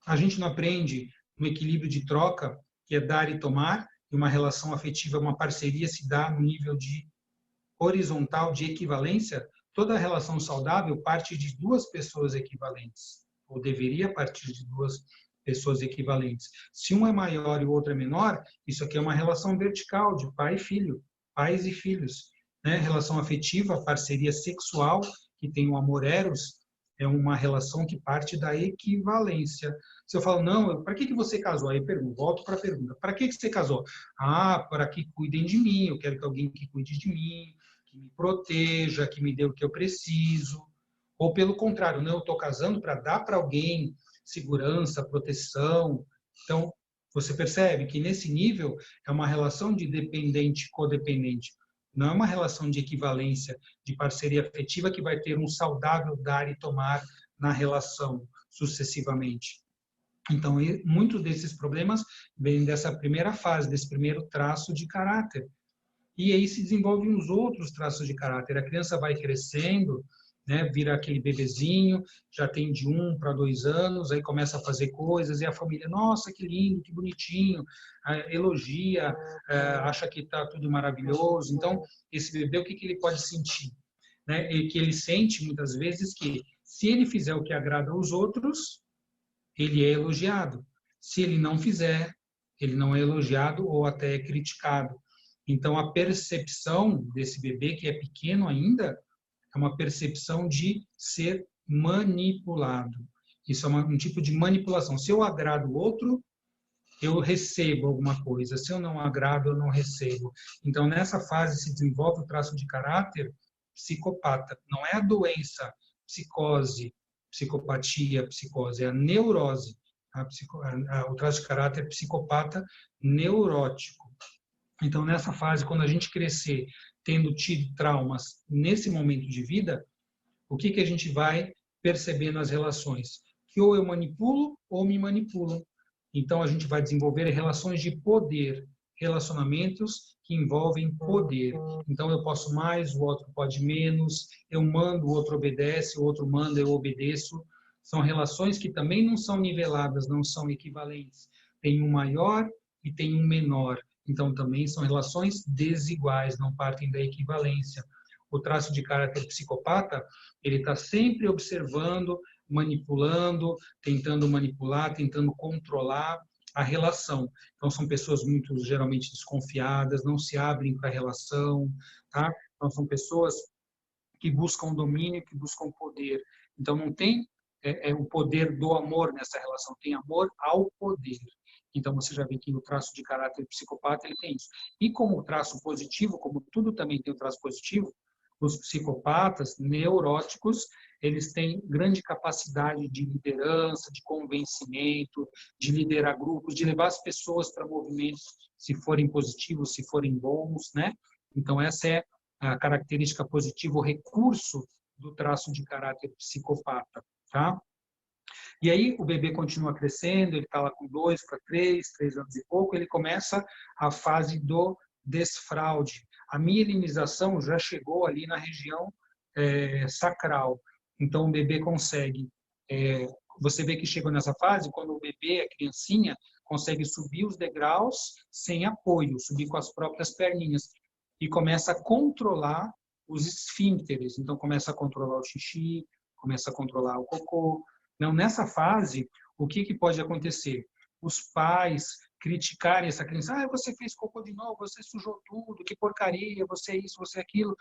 A gente não aprende no equilíbrio de troca, que é dar e tomar, e uma relação afetiva, uma parceria se dá no nível de horizontal de equivalência. Toda relação saudável parte de 2 pessoas equivalentes, ou deveria partir de 2 pessoas equivalentes. Se um é maior e o outro é menor, isso aqui é uma relação vertical de pai e filho, pais e filhos. Né? Relação afetiva, parceria sexual, que tem o amor eros, é uma relação que parte da equivalência. Se eu falo, não, para que você casou? Aí eu pergunto, volto para a pergunta, para que você casou? Para que cuidem de mim, eu quero que alguém que cuide de mim, que me proteja, que me dê o que eu preciso. Ou pelo contrário, não, eu estou casando para dar para alguém segurança, proteção. Então, você percebe que nesse nível é uma relação de dependente-codependente. Não é uma relação de equivalência, de parceria afetiva que vai ter um saudável dar e tomar na relação sucessivamente. Então, muitos desses problemas vêm dessa primeira fase, desse primeiro traço de caráter. E aí se desenvolvem os outros traços de caráter. A criança vai crescendo, né, vira aquele bebezinho, já tem de 1 para 2 anos, aí começa a fazer coisas, e a família, nossa, que lindo, que bonitinho, elogia, acha que está tudo maravilhoso. Então, esse bebê, o que ele pode sentir? Né? E que ele sente, muitas vezes, que se ele fizer o que agrada aos outros, ele é elogiado. Se ele não fizer, ele não é elogiado ou até é criticado. Então, a percepção desse bebê, que é pequeno ainda, é uma percepção de ser manipulado. Isso é um tipo de manipulação. Se eu agrado o outro, eu recebo alguma coisa. Se eu não agrado, eu não recebo. Então, nessa fase se desenvolve o traço de caráter psicopata. Não é a doença, psicose, psicopatia, psicose, é a neurose. O traço de caráter psicopata neurótico. Então, nessa fase, quando a gente crescer tendo tido traumas nesse momento de vida, o que a gente vai perceber nas relações? Que ou eu manipulo ou me manipulam. Então, a gente vai desenvolver relações de poder, relacionamentos que envolvem poder. Então, eu posso mais, o outro pode menos, eu mando, o outro obedece, o outro manda, eu obedeço. São relações que também não são niveladas, não são equivalentes. Tem um maior e tem um menor. Então, também são relações desiguais, não partem da equivalência. O traço de caráter psicopata, ele está sempre observando, manipulando, tentando manipular, tentando controlar a relação. Então, são pessoas muito, geralmente, desconfiadas, não se abrem para a relação, tá? Então, são pessoas que buscam domínio, que buscam poder. Então, não tem o poder do amor nessa relação, tem amor ao poder. Então, você já vê que no traço de caráter psicopata ele tem isso. E como traço positivo, como tudo também tem o traço positivo, os psicopatas neuróticos, eles têm grande capacidade de liderança, de convencimento, de liderar grupos, de levar as pessoas para movimentos, se forem positivos, se forem bons, né? Então, essa é a característica positiva, o recurso do traço de caráter psicopata, tá? E aí o bebê continua crescendo, ele está lá com 2 para 3 anos e pouco, ele começa a fase do desfraude. A mielinização já chegou ali na região sacral. Então o bebê consegue, você vê que chegou nessa fase quando o bebê, a criancinha, consegue subir os degraus sem apoio, subir com as próprias perninhas e começa a controlar os esfíncteres. Então começa a controlar o xixi, começa a controlar o cocô. Não, nessa fase, o que pode acontecer? Os pais criticarem essa criança, você fez cocô de novo, você sujou tudo, que porcaria, você isso, você aquilo.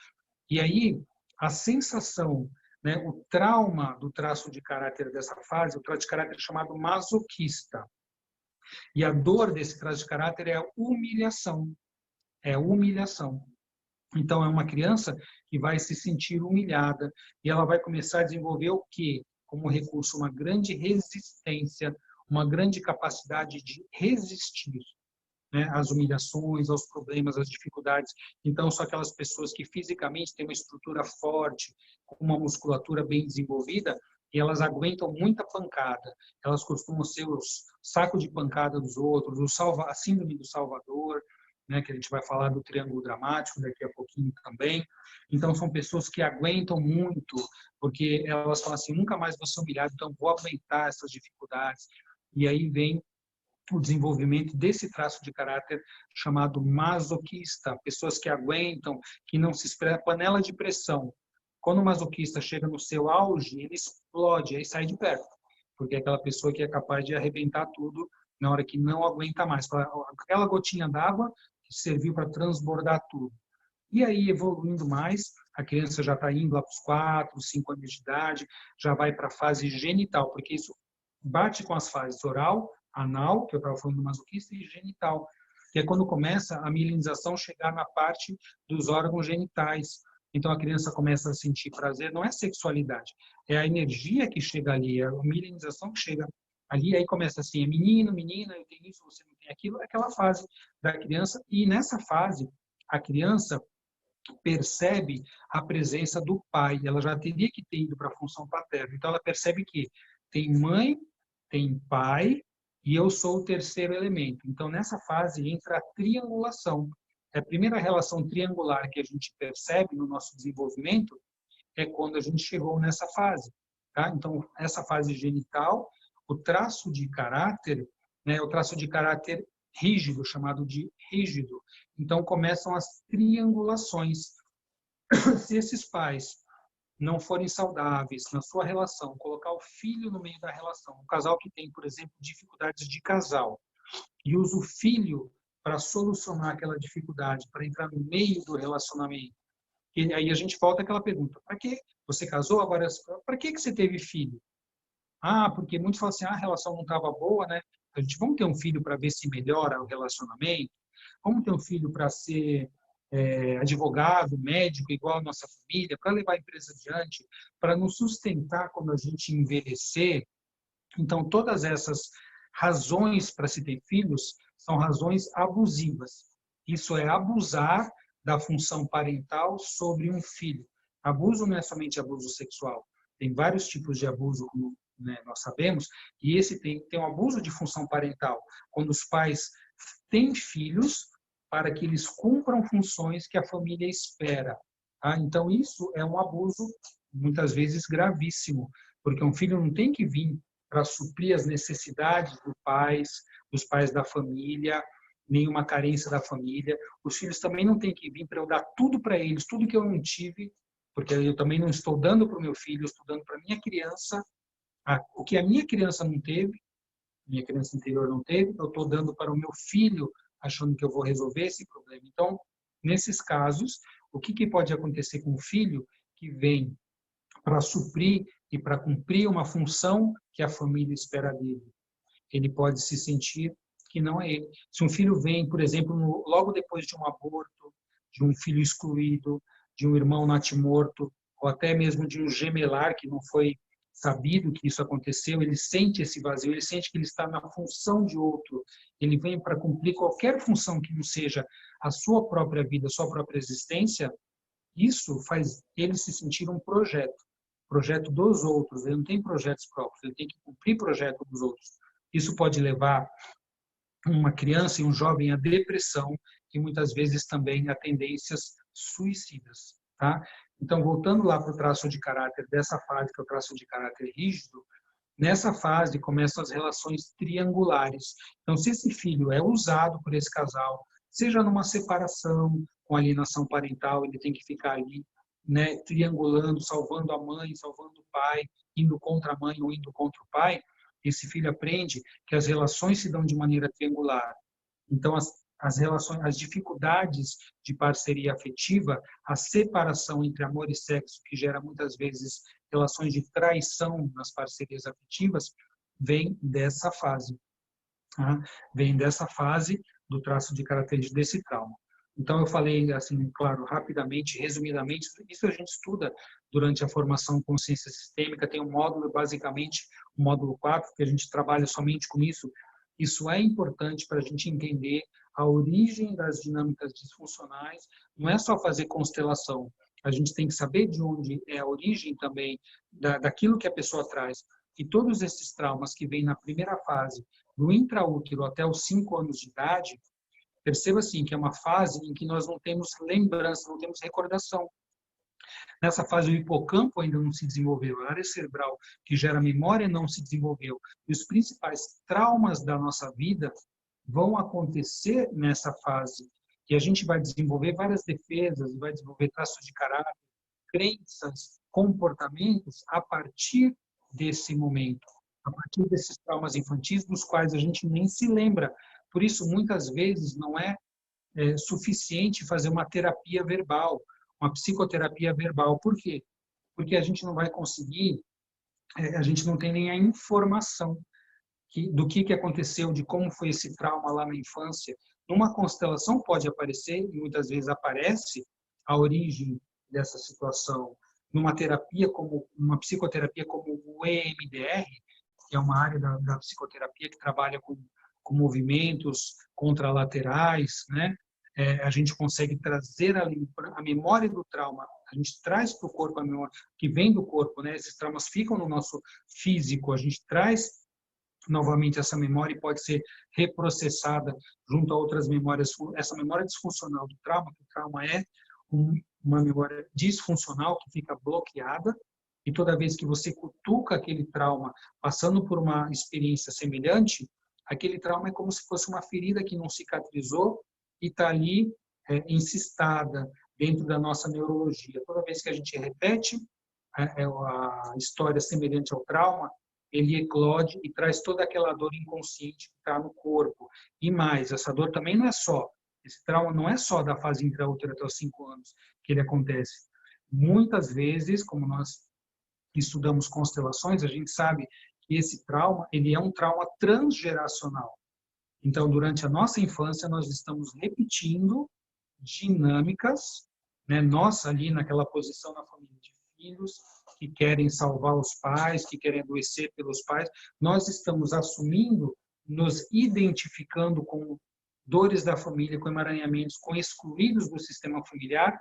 E aí, a sensação, né, o trauma do traço de caráter dessa fase, o traço de caráter chamado masoquista. E a dor desse traço de caráter é a humilhação. É humilhação. Então, é uma criança que vai se sentir humilhada e ela vai começar a desenvolver o quê? Como recurso, uma grande resistência, uma grande capacidade de resistir, né, às humilhações, aos problemas, às dificuldades. Então, são aquelas pessoas que fisicamente têm uma estrutura forte, com uma musculatura bem desenvolvida, e elas aguentam muita pancada. Elas costumam ser os sacos de pancada dos outros, a síndrome do Salvador, né, que a gente vai falar do triângulo dramático daqui a pouquinho também. Então, são pessoas que aguentam muito, porque elas falam assim, nunca mais vou ser humilhado, então vou aguentar essas dificuldades. E aí vem o desenvolvimento desse traço de caráter chamado masoquista, pessoas que aguentam, que não se expressam, panela de pressão. Quando o masoquista chega no seu auge, ele explode, aí sai de perto, porque é aquela pessoa que é capaz de arrebentar tudo na hora que não aguenta mais. Aquela gotinha d'água que serviu para transbordar tudo. E aí, evoluindo mais, a criança já está indo lá para os 4, 5 anos de idade, já vai para a fase genital, porque isso bate com as fases oral, anal, que eu estava falando do masoquista, e genital, que é quando começa a mielinização chegar na parte dos órgãos genitais. Então a criança começa a sentir prazer, não é sexualidade, é a energia que chega ali, é a milenização que chega ali, aí começa assim, é menino, menina, eu tenho isso, você não tem aquilo, é aquela fase da criança, e nessa fase a criança percebe a presença do pai, ela já teria que ter ido para a função paterna, então ela percebe que tem mãe, tem pai, e eu sou o terceiro elemento. Então, nessa fase entra a triangulação. A primeira relação triangular que a gente percebe no nosso desenvolvimento é quando a gente chegou nessa fase. Tá? Então, essa fase genital, o traço de caráter, né, o traço de caráter rígido, chamado de rígido. Então, começam as triangulações. Se esses pais não forem saudáveis na sua relação, colocar o filho no meio da relação, um casal que tem, por exemplo, dificuldades de casal, e usa o filho para solucionar aquela dificuldade, para entrar no meio do relacionamento. E aí a gente volta àquela pergunta: para que você casou agora? Para que você teve filho? Ah, porque muitos falam assim: ah, a relação não estava boa, né? A gente vamos ter um filho para ver se melhora o relacionamento. Vamos ter um filho para ser advogado, médico, igual a nossa família, para levar a empresa adiante, para nos sustentar quando a gente envelhecer. Então, todas essas razões para se ter filhos são razões abusivas. Isso é abusar da função parental sobre um filho. Abuso não é somente abuso sexual. Tem vários tipos de abuso, como nós sabemos, e esse tem um abuso de função parental, quando os pais têm filhos para que eles cumpram funções que a família espera. Tá? Então, isso é um abuso, muitas vezes, gravíssimo, porque um filho não tem que vir para suprir as necessidades dos pais da família, nenhuma carência da família. Os filhos também não têm que vir para eu dar tudo para eles, tudo que eu não tive, porque eu também não estou dando para o meu filho, eu estou dando para a minha criança. O que a minha criança não teve, minha criança interior não teve, eu estou dando para o meu filho, achando que eu vou resolver esse problema. Então, nesses casos, o que pode acontecer com o filho que vem para suprir e para cumprir uma função que a família espera dele? Ele pode se sentir que não é ele. Se um filho vem, por exemplo, logo depois de um aborto, de um filho excluído, de um irmão natimorto, ou até mesmo de um gemelar que não foi sabido que isso aconteceu, ele sente esse vazio, ele sente que ele está na função de outro, ele vem para cumprir qualquer função que não seja a sua própria vida, a sua própria existência. Isso faz ele se sentir um projeto dos outros. Ele não tem projetos próprios, ele tem que cumprir projeto dos outros. Isso pode levar uma criança e um jovem à depressão e muitas vezes também a tendências suicidas. Tá? Então, voltando lá para o traço de caráter dessa fase, que é o traço de caráter rígido, nessa fase começam as relações triangulares. Então, se esse filho é usado por esse casal, seja numa separação, com alienação parental, ele tem que ficar ali, né, triangulando, salvando a mãe, salvando o pai, indo contra a mãe ou indo contra o pai, esse filho aprende que as relações se dão de maneira triangular. Então, as relações, as dificuldades de parceria afetiva, a separação entre amor e sexo, que gera muitas vezes relações de traição nas parcerias afetivas, vem dessa fase. Tá? Vem dessa fase do traço de característica desse trauma. Então, eu falei, assim, claro, rapidamente, resumidamente, isso a gente estuda durante a formação consciência sistêmica, tem um módulo, basicamente, o módulo 4, que a gente trabalha somente com isso. Isso é importante para a gente entender a origem das dinâmicas disfuncionais, não é só fazer constelação, a gente tem que saber de onde é a origem também daquilo que a pessoa traz. E todos esses traumas que vêm na primeira fase, do intraútero até os 5 anos de idade, perceba assim que é uma fase em que nós não temos lembrança, não temos recordação. Nessa fase, o hipocampo ainda não se desenvolveu, a área cerebral que gera memória não se desenvolveu. E os principais traumas da nossa vida vão acontecer nessa fase. E a gente vai desenvolver várias defesas, vai desenvolver traços de caráter, crenças, comportamentos a partir desse momento, a partir desses traumas infantis dos quais a gente nem se lembra. Por isso, muitas vezes, não é suficiente fazer uma terapia verbal, uma psicoterapia verbal. Por quê? Porque a gente não vai conseguir, a gente não tem nem a informação do que aconteceu, de como foi esse trauma lá na infância. Numa constelação pode aparecer, e muitas vezes aparece, a origem dessa situação numa terapia como uma psicoterapia como o EMDR, que é uma área da psicoterapia que trabalha com movimentos contralaterais, né? A gente consegue trazer a memória do trauma, a gente traz para o corpo a memória que vem do corpo, né? Esses traumas ficam no nosso físico, a gente traz novamente essa memória e pode ser reprocessada junto a outras memórias. Essa memória disfuncional do trauma, que o trauma é uma memória disfuncional que fica bloqueada, e toda vez que você cutuca aquele trauma, passando por uma experiência semelhante, aquele trauma é como se fosse uma ferida que não cicatrizou e está ali encistada dentro da nossa neurologia. Toda vez que a gente repete a história semelhante ao trauma, ele eclode e traz toda aquela dor inconsciente que está no corpo. E mais, essa dor também não é só, esse trauma não é só da fase intraútero até os 5 anos que ele acontece. Muitas vezes, como nós estudamos constelações, a gente sabe que esse trauma, ele é um trauma transgeracional. Então, durante a nossa infância, nós estamos repetindo dinâmicas, né? Nós ali naquela posição na família de filhos, que querem salvar os pais, que querem adoecer pelos pais, nós estamos assumindo, nos identificando com dores da família, com emaranhamentos, com excluídos do sistema familiar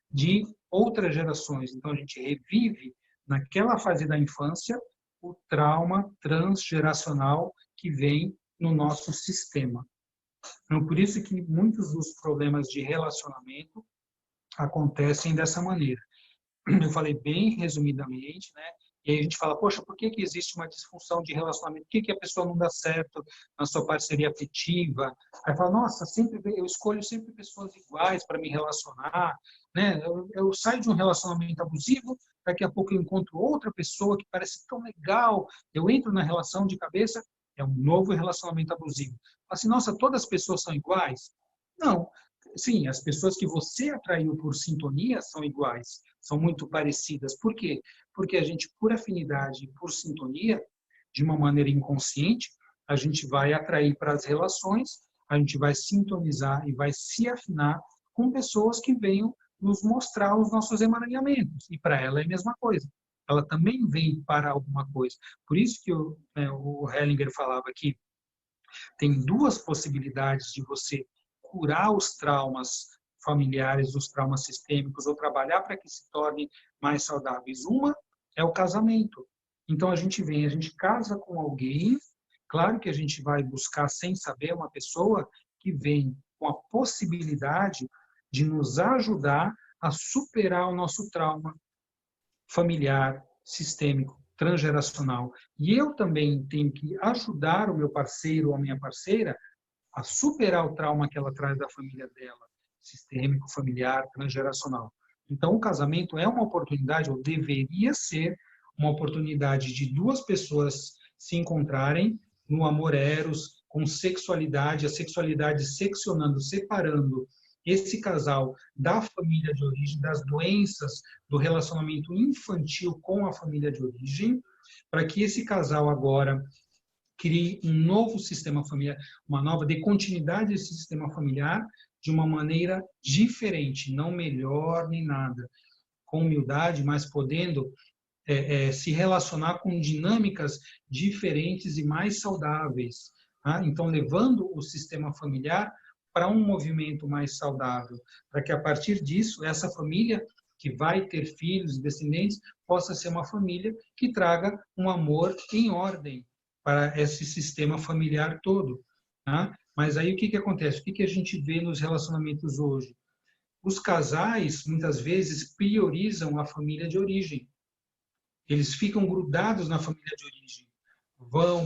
de outras gerações. Então, a gente revive, naquela fase da infância, o trauma transgeracional que vem no nosso sistema. Então, por isso que muitos dos problemas de relacionamento acontecem dessa maneira. Eu falei bem resumidamente, né? E aí a gente fala, poxa, por que existe uma disfunção de relacionamento? Por que a pessoa não dá certo na sua parceria afetiva? Aí fala, nossa, eu escolho sempre pessoas iguais para me relacionar, né? Eu saio de um relacionamento abusivo, daqui a pouco eu encontro outra pessoa que parece tão legal, eu entro na relação de cabeça, é um novo relacionamento abusivo. Fala assim, nossa, todas as pessoas são iguais? Não. Sim, as pessoas que você atraiu por sintonia são iguais, são muito parecidas. Por quê? Porque a gente, por afinidade, por sintonia, de uma maneira inconsciente, a gente vai atrair para as relações, a gente vai sintonizar e vai se afinar com pessoas que venham nos mostrar os nossos emaranhamentos. E para ela é a mesma coisa. Ela também vem para alguma coisa. Por isso que o Hellinger falava que tem duas possibilidades de você curar os traumas familiares, os traumas sistêmicos, ou trabalhar para que se tornem mais saudáveis. Uma é o casamento. Então, a gente casa com alguém, claro que a gente vai buscar, sem saber, uma pessoa que vem com a possibilidade de nos ajudar a superar o nosso trauma familiar, sistêmico, transgeracional. E eu também tenho que ajudar o meu parceiro ou a minha parceira a superar o trauma que ela traz da família dela, sistêmico, familiar, transgeracional. Então, o casamento é uma oportunidade, ou deveria ser uma oportunidade de duas pessoas se encontrarem no amor eros, com sexualidade, a sexualidade seccionando, separando esse casal da família de origem, das doenças do relacionamento infantil com a família de origem, para que esse casal agora crie um novo sistema familiar, uma nova, dê continuidade a esse sistema familiar de uma maneira diferente, não melhor nem nada, com humildade, mas podendo se relacionar com dinâmicas diferentes e mais saudáveis. Tá? Então, levando o sistema familiar para um movimento mais saudável, para que a partir disso, essa família que vai ter filhos e descendentes possa ser uma família que traga um amor em ordem para esse sistema familiar todo. Tá? Mas aí o que acontece? O que a gente vê nos relacionamentos hoje? Os casais, muitas vezes, priorizam a família de origem. Eles ficam grudados na família de origem.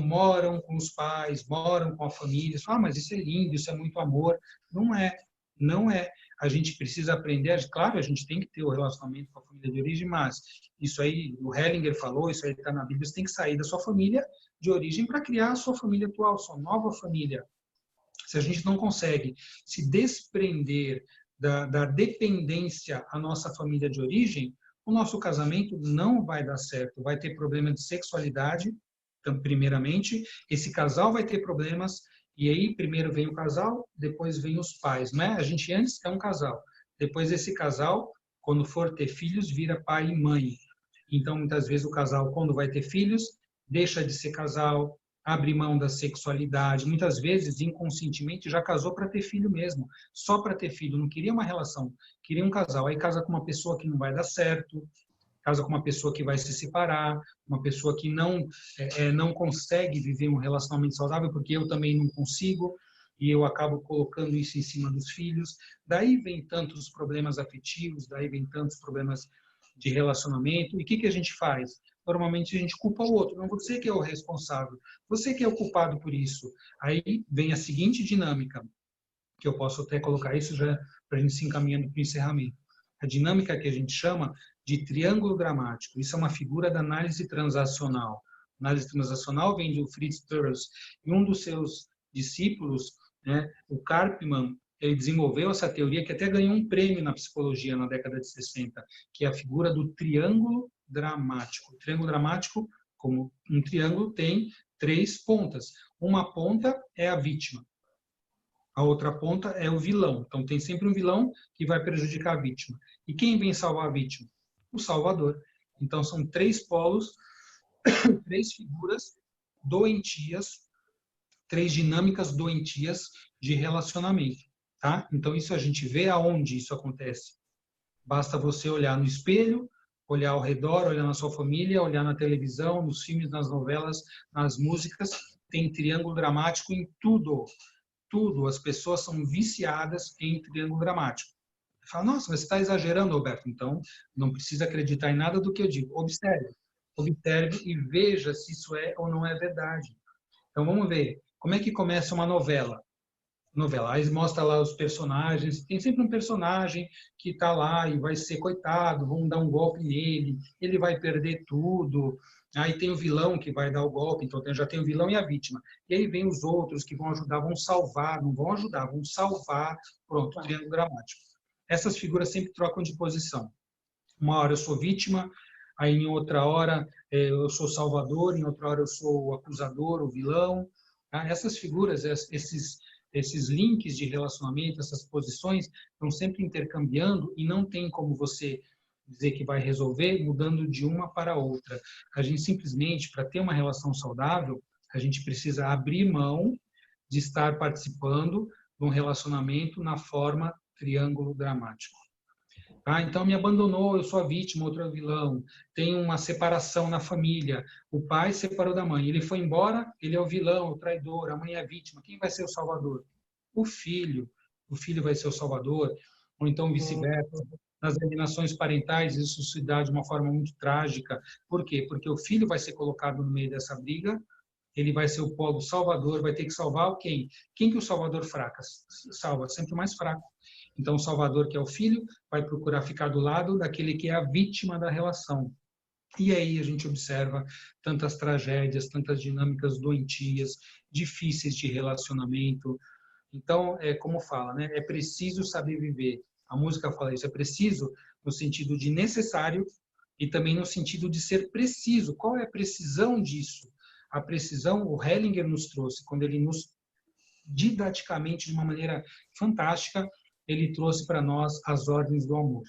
Moram com os pais, moram com a família. Mas isso é lindo, isso é muito amor. Não é. Não é. A gente precisa aprender, claro, a gente tem que ter o relacionamento com a família de origem, mas isso aí, o Hellinger falou, isso aí está na Bíblia, você tem que sair da sua família de origem para criar a sua família atual, sua nova família. Se a gente não consegue se desprender da dependência à nossa família de origem, o nosso casamento não vai dar certo, vai ter problema de sexualidade, então, primeiramente, esse casal vai ter problemas. E aí, primeiro vem o casal, depois vem os pais, né? A gente antes é um casal. Depois esse casal quando for ter filhos, vira pai e mãe. Então, muitas vezes, o casal, quando vai ter filhos, deixa de ser casal, abre mão da sexualidade. Muitas vezes, inconscientemente, já casou para ter filho mesmo, só para ter filho. Não queria uma relação, queria um casal. Aí casa com uma pessoa que não vai dar certo, casa com uma pessoa que vai se separar, uma pessoa que não consegue viver um relacionamento saudável, porque eu também não consigo, e eu acabo colocando isso em cima dos filhos. Daí vem tantos problemas afetivos, daí vem tantos problemas de relacionamento. E o que a gente faz? Normalmente a gente culpa o outro. Não, você que é o responsável, você que é o culpado por isso. Aí vem a seguinte dinâmica, que eu posso até colocar isso já para a gente se encaminhando para o encerramento. A dinâmica que a gente chama de triângulo dramático. Isso é uma figura da análise transacional. A análise transacional vem do Fritz Perls, e um dos seus discípulos, né, o Karpman, ele desenvolveu essa teoria que até ganhou um prêmio na psicologia na década de 60, que é a figura do triângulo dramático. O triângulo dramático, como um triângulo, tem 3 pontas. Uma ponta é a vítima, a outra ponta é o vilão. Então, tem sempre um vilão que vai prejudicar a vítima. E quem vem salvar a vítima? O Salvador. Então, são 3 polos, 3 figuras doentias, 3 dinâmicas doentias de relacionamento. Tá? Então, isso a gente vê aonde isso acontece. Basta você olhar no espelho, olhar ao redor, olhar na sua família, olhar na televisão, nos filmes, nas novelas, nas músicas. Tem triângulo dramático em tudo. Tudo. As pessoas são viciadas em triângulo dramático. Fala, nossa, mas você está exagerando, Roberto. Então, não precisa acreditar em nada do que eu digo. Observe. Observe e veja se isso é ou não é verdade. Então, vamos ver. Como é que começa uma novela? Aí mostra lá os personagens, tem sempre um personagem que está lá e vai ser coitado, vão dar um golpe nele, ele vai perder tudo, aí tem o vilão que vai dar o golpe, então já tem o vilão e a vítima, e aí vem os outros que vão ajudar, vão salvar, não vão ajudar, vão salvar, pronto, triângulo dramático. Essas figuras sempre trocam de posição. Uma hora eu sou vítima, aí em outra hora eu sou salvador, em outra hora eu sou o acusador, o vilão. Tá? Essas figuras, esses links de relacionamento, essas posições, estão sempre intercambiando e não tem como você dizer que vai resolver mudando de uma para outra. A gente simplesmente, para ter uma relação saudável, a gente precisa abrir mão de estar participando de um relacionamento na forma triângulo dramático. Ah, então me abandonou, eu sou a vítima, outro é o vilão. Tem uma separação na família. O pai separou da mãe. Ele foi embora, ele é o vilão, o traidor, a mãe é a vítima. Quem vai ser o salvador? O filho. O filho vai ser o salvador. Ou então vice-versa. Nas alienações parentais, isso se dá de uma forma muito trágica. Por quê? Porque o filho vai ser colocado no meio dessa briga, ele vai ser o polo salvador, vai ter que salvar quem? Quem que o salvador fraca salva? Sempre o mais fraco. Então, o salvador, que é o filho, vai procurar ficar do lado daquele que é a vítima da relação. E aí a gente observa tantas tragédias, tantas dinâmicas doentias, difíceis de relacionamento. Então, como fala, né? É preciso saber viver. A música fala isso, é preciso no sentido de necessário e também no sentido de ser preciso. Qual é a precisão disso? A precisão, o Hellinger nos trouxe, quando ele nos, didaticamente, de uma maneira fantástica, ele trouxe para nós as ordens do amor,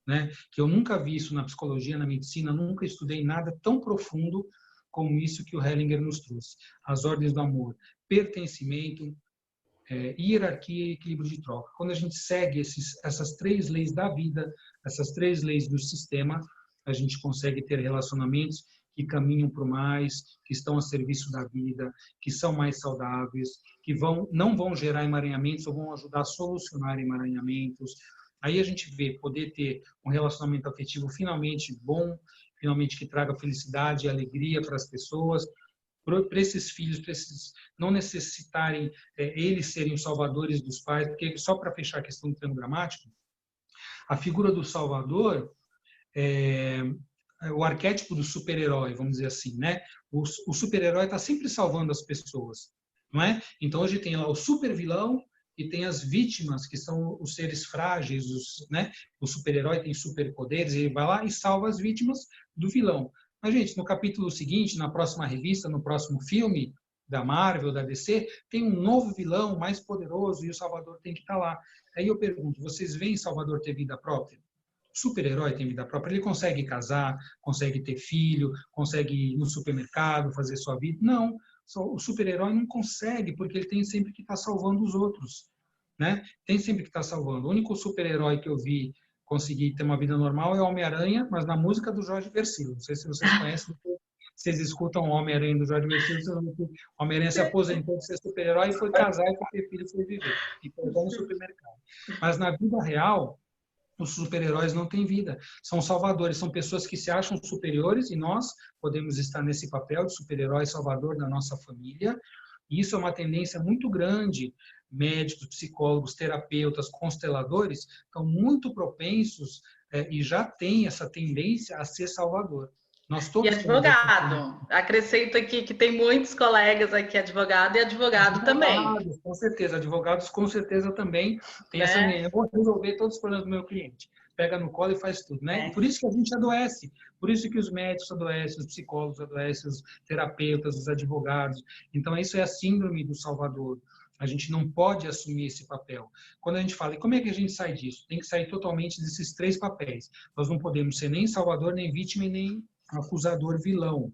né? Que eu nunca vi isso na psicologia, na medicina, nunca estudei nada tão profundo como isso que o Hellinger nos trouxe. As ordens do amor, pertencimento, hierarquia e equilíbrio de troca. Quando a gente segue essas 3 leis da vida, essas 3 leis do sistema, a gente consegue ter relacionamentos que caminham para o mais, que estão a serviço da vida, que são mais saudáveis, que não vão gerar emaranhamentos ou vão ajudar a solucionar emaranhamentos. Aí a gente vê poder ter um relacionamento afetivo finalmente bom, finalmente que traga felicidade e alegria para as pessoas, para esses filhos, para esses não necessitarem eles serem os salvadores dos pais, porque só para fechar a questão do triângulo dramático, a figura do salvador o arquétipo do super-herói, vamos dizer assim, né? O super-herói está sempre salvando as pessoas, não é? Então hoje tem lá o super-vilão e tem as vítimas, que são os seres frágeis, né? O super-herói tem superpoderes, ele vai lá e salva as vítimas do vilão. Mas, gente, no capítulo seguinte, na próxima revista, no próximo filme da Marvel, da DC, tem um novo vilão mais poderoso e o Salvador tem que estar lá. Aí eu pergunto, vocês veem Salvador ter vida própria? super-herói tem vida própria, ele consegue casar, consegue ter filho, consegue ir no supermercado, fazer sua vida. Não, o super-herói não consegue, porque ele tem sempre que estar salvando os outros, né? Tem sempre que estar salvando. O único super-herói que eu vi conseguir ter uma vida normal é o Homem-Aranha, mas na música do Jorge Versilo. Não sei se vocês conhecem, vocês escutam o Homem-Aranha do Jorge Versilo, vocês vão ver que o Homem-Aranha se aposentou de ser super-herói e foi casar e foi ter filho e foi viver. E foi no supermercado. Mas na vida real, os super-heróis não têm vida. São salvadores, são pessoas que se acham superiores e nós podemos estar nesse papel de super-herói salvador da nossa família. E isso é uma tendência muito grande. Médicos, psicólogos, terapeutas, consteladores estão muito propensos e já têm essa tendência a ser salvador. Nós todos e advogado. Acrescento aqui que tem muitos colegas aqui, advogado e advogado também. Com certeza, advogados com certeza também tem essa eu vou resolver todos os problemas do meu cliente. Pega no colo e faz tudo, né? Por isso que a gente adoece, por isso que os médicos adoecem, os psicólogos adoecem, os terapeutas, os advogados. Então, isso é a síndrome do salvador. A gente não pode assumir esse papel. Quando a gente fala, e como é que a gente sai disso? Tem que sair totalmente desses 3 papéis. Nós não podemos ser nem salvador, nem vítima, nem acusador, vilão.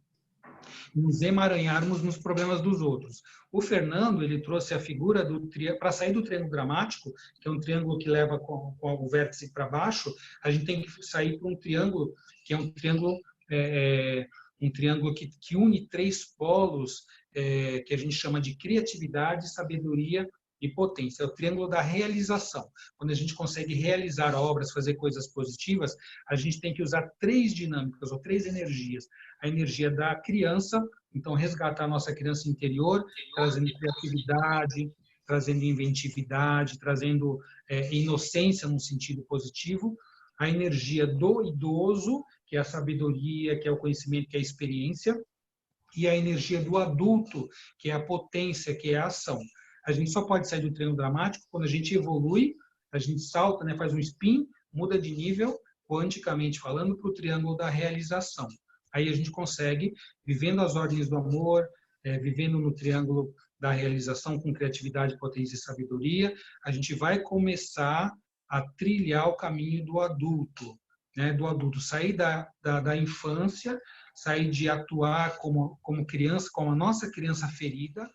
Nos emaranharmos nos problemas dos outros. O Fernando, ele trouxe a figura do para sair do triângulo dramático, que é um triângulo que leva com o vértice para baixo, a gente tem que sair para um triângulo que é um triângulo que une 3 polos, que a gente chama de criatividade, sabedoria e potência. É o triângulo da realização. Quando a gente consegue realizar obras, fazer coisas positivas, a gente tem que usar 3 dinâmicas ou 3 energias. A energia da criança, então resgatar a nossa criança interior, trazendo criatividade, trazendo inventividade, trazendo inocência num sentido positivo. A energia do idoso, que é a sabedoria, que é o conhecimento, que é a experiência. E a energia do adulto, que é a potência, que é a ação. A gente só pode sair do triângulo dramático quando a gente evolui, a gente salta, né, faz um spin, muda de nível, quanticamente falando, para o triângulo da realização. Aí a gente consegue, vivendo as ordens do amor, vivendo no triângulo da realização com criatividade, potência e sabedoria, a gente vai começar a trilhar o caminho do adulto, né, do adulto, sair da infância, sair de atuar como criança, como a nossa criança ferida,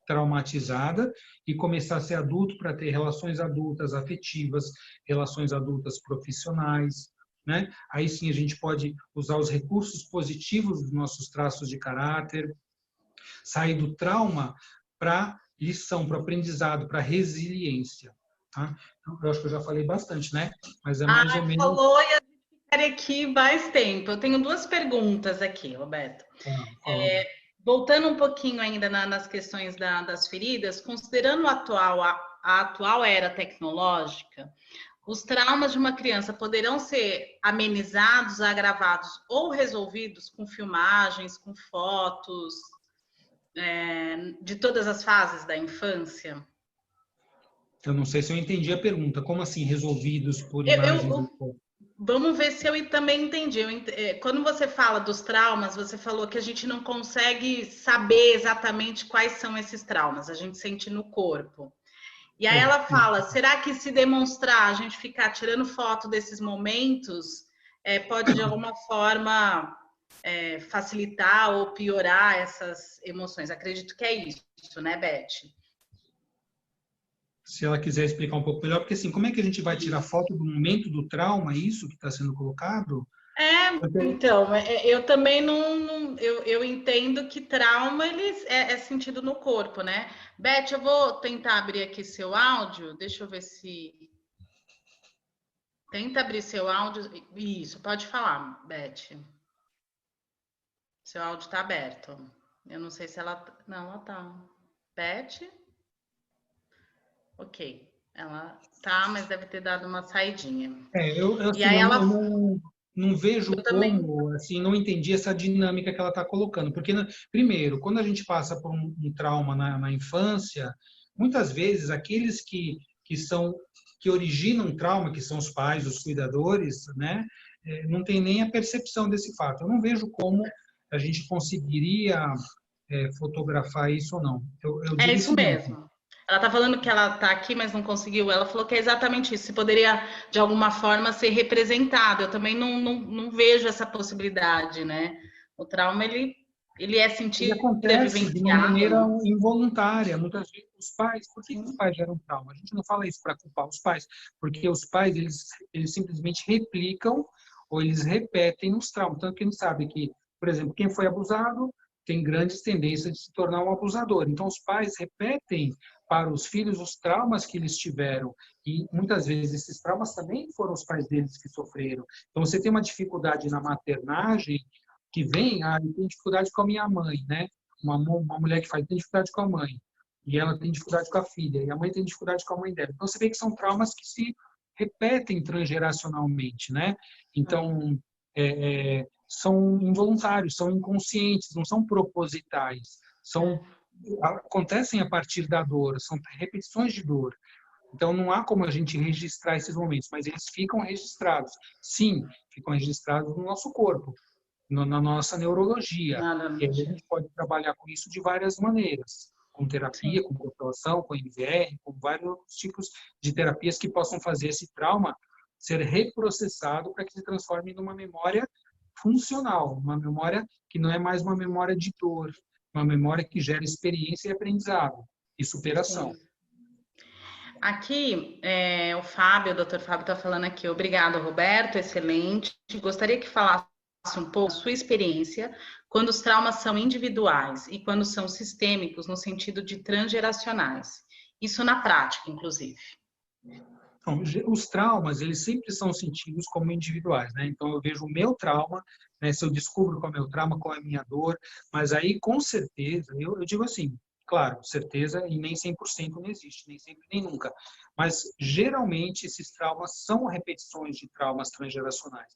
traumatizada, e começar a ser adulto para ter relações adultas afetivas, relações adultas profissionais, né? Aí sim a gente pode usar os recursos positivos dos nossos traços de caráter, sair do trauma para lição, para aprendizado, para resiliência. Tá? Então, eu acho que eu já falei bastante, né? Mas é mais ou menos... Falou e a gente ficaria aqui mais tempo. Eu tenho 2 perguntas aqui, Roberto. Voltando um pouquinho ainda nas questões das feridas, considerando a atual era tecnológica, os traumas de uma criança poderão ser amenizados, agravados ou resolvidos com filmagens, com fotos, de todas as fases da infância? Eu não sei se eu entendi a pergunta. Como assim, resolvidos por imagens? Vamos ver se eu também entendi. Quando você fala dos traumas, você falou que a gente não consegue saber exatamente quais são esses traumas, a gente sente no corpo. E aí ela fala, será que se demonstrar, a gente ficar tirando foto desses momentos, pode de alguma forma facilitar ou piorar essas emoções? Acredito que é isso, né, Beth? Se ela quiser explicar um pouco melhor, porque assim, como é que a gente vai tirar foto do momento do trauma, isso que está sendo colocado? Então, eu também não eu entendo que trauma ele é sentido no corpo, né? Beth, eu vou tentar abrir aqui seu áudio, deixa eu ver se... Tenta abrir seu áudio, isso, pode falar, Beth. Seu áudio está aberto. Eu não sei se ela... Não, ela tá. Beth? Ok, ela tá, mas deve ter dado uma saidinha. E aí ela... não vejo como, assim, não entendi essa dinâmica que ela está colocando. Porque, primeiro, quando a gente passa por um trauma na infância, muitas vezes aqueles que originam o trauma, que são os pais, os cuidadores, né, não tem nem a percepção desse fato. Eu não vejo como a gente conseguiria fotografar isso ou não. É isso mesmo. Ela está falando que ela está aqui, mas não conseguiu. Ela falou que é exatamente isso. Se poderia, de alguma forma, ser representado. Eu também não vejo essa possibilidade, né? O trauma, ele é Ele sentido, é acontece de uma vivenciado, maneira né? involuntária. Muitas vezes os pais, por que os pais geram trauma? A gente não fala isso para culpar os pais, porque os pais eles simplesmente replicam ou eles repetem os traumas. Tanto que a gente sabe que, por exemplo, quem foi abusado tem grandes tendências de se tornar um abusador. Então os pais repetem para os filhos os traumas que eles tiveram e muitas vezes esses traumas também foram os pais deles que sofreram. Então você tem uma dificuldade na maternagem que vem, eu tenho dificuldade com a minha mãe, né? Uma mulher que faz tem dificuldade com a mãe e ela tem dificuldade com a filha e a mãe tem dificuldade com a mãe dela. Então você vê que são traumas que se repetem transgeracionalmente, né? Então são involuntários, são inconscientes, não são propositais, acontecem a partir da dor, são repetições de dor. Então, não há como a gente registrar esses momentos, mas eles ficam registrados. Sim, ficam registrados no nosso corpo, na nossa neurologia. Nada, E aí a gente pode trabalhar com isso de várias maneiras, com terapia, sim. com constelação, com MVR, com vários tipos de terapias que possam fazer esse trauma ser reprocessado para que se transforme numa memória funcional, uma memória que não é mais uma memória de dor, uma memória que gera experiência e aprendizado e superação. Sim. Aqui, o Fábio, o doutor Fábio está falando aqui. Obrigado, Roberto, excelente. Gostaria que falasse um pouco da sua experiência quando os traumas são individuais e quando são sistêmicos, no sentido de transgeracionais. Isso na prática, inclusive. Então, os traumas, eles sempre são sentidos como individuais, né? Então, eu vejo o meu trauma, né? Se eu descubro qual é o meu trauma, qual é a minha dor, mas aí, com certeza, eu digo assim, claro, certeza, e nem 100% não existe, nem sempre, nem nunca. Mas, geralmente, esses traumas são repetições de traumas transgeracionais.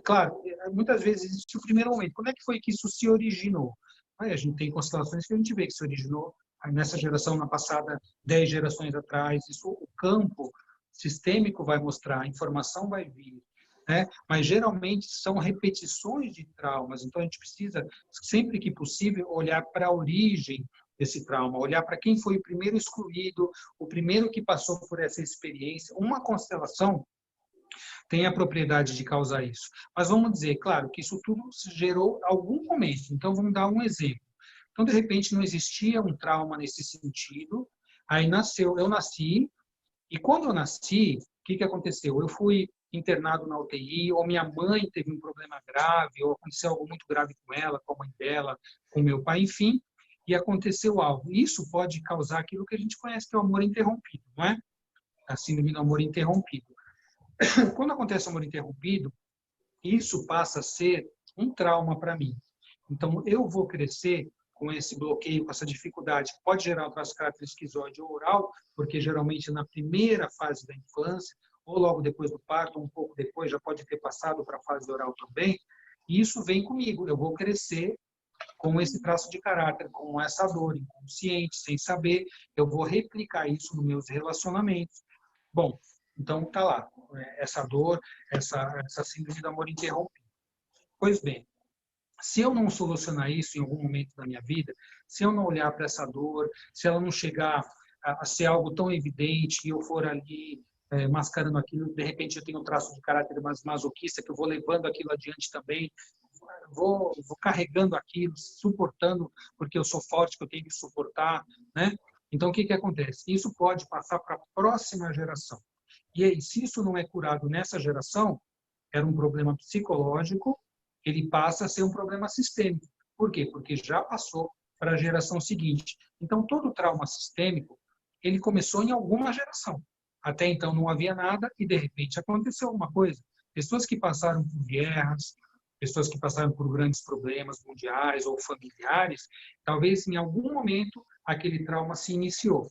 Claro, muitas vezes existe o primeiro momento. Quando é que foi que isso se originou? Aí a gente tem constelações que a gente vê que se originou nessa geração, na passada 10 gerações atrás. Isso, o campo sistêmico vai mostrar, a informação vai vir, né? Mas geralmente são repetições de traumas, então a gente precisa, sempre que possível, olhar para a origem desse trauma, olhar para quem foi o primeiro excluído, o primeiro que passou por essa experiência. Uma constelação tem a propriedade de causar isso. Mas vamos dizer, claro, que isso tudo gerou algum momento. Então vamos dar um exemplo. Então, de repente, não existia um trauma nesse sentido, aí eu nasci, e quando eu nasci, o que aconteceu? Eu fui internado na UTI, ou minha mãe teve um problema grave, ou aconteceu algo muito grave com ela, com a mãe dela, com meu pai, enfim, e aconteceu algo. Isso pode causar aquilo que a gente conhece que é o amor interrompido, não é? A síndrome do amor interrompido. Quando acontece o amor interrompido, isso passa a ser um trauma para mim. Então, eu vou crescer com esse bloqueio, com essa dificuldade, que pode gerar um traço de caráter esquizoide ou oral, porque geralmente na primeira fase da infância, ou logo depois do parto, ou um pouco depois, já pode ter passado para a fase oral também, e isso vem comigo. Eu vou crescer com esse traço de caráter, com essa dor inconsciente, sem saber, eu vou replicar isso nos meus relacionamentos. Bom, então tá lá, essa dor, essa síndrome do amor interrompido. Pois bem, se eu não solucionar isso em algum momento da minha vida, se eu não olhar para essa dor, se ela não chegar a ser algo tão evidente e eu for ali mascarando aquilo, de repente eu tenho um traço de caráter mais masoquista, que eu vou levando aquilo adiante também, vou carregando aquilo, suportando, porque eu sou forte, que eu tenho que suportar, né? Então, o que acontece? Isso pode passar para a próxima geração. E aí, se isso não é curado nessa geração, era um problema psicológico, ele passa a ser um problema sistêmico. Por quê? Porque já passou para a geração seguinte. Então, todo trauma sistêmico, ele começou em alguma geração. Até então não havia nada e, de repente, aconteceu alguma coisa. Pessoas que passaram por guerras, pessoas que passaram por grandes problemas mundiais ou familiares, talvez em algum momento aquele trauma se iniciou.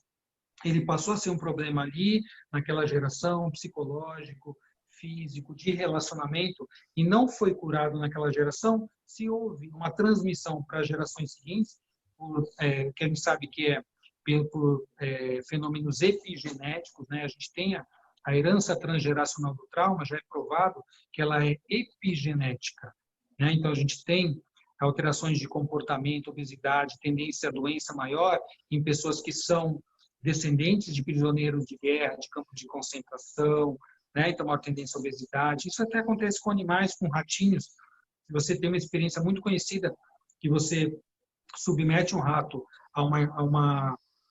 Ele passou a ser um problema ali, naquela geração, psicológico, físico, de relacionamento, e não foi curado naquela geração. Se houve uma transmissão para as gerações seguintes, que a gente sabe que é por fenômenos epigenéticos, né? A gente tem a herança transgeracional do trauma, já é provado que ela é epigenética, né? Então, a gente tem alterações de comportamento, obesidade, tendência à doença maior em pessoas que são descendentes de prisioneiros de guerra, de campo de concentração, né? Então, maior tendência à obesidade. Isso até acontece com animais, com ratinhos. Se você tem uma experiência muito conhecida, que você submete um rato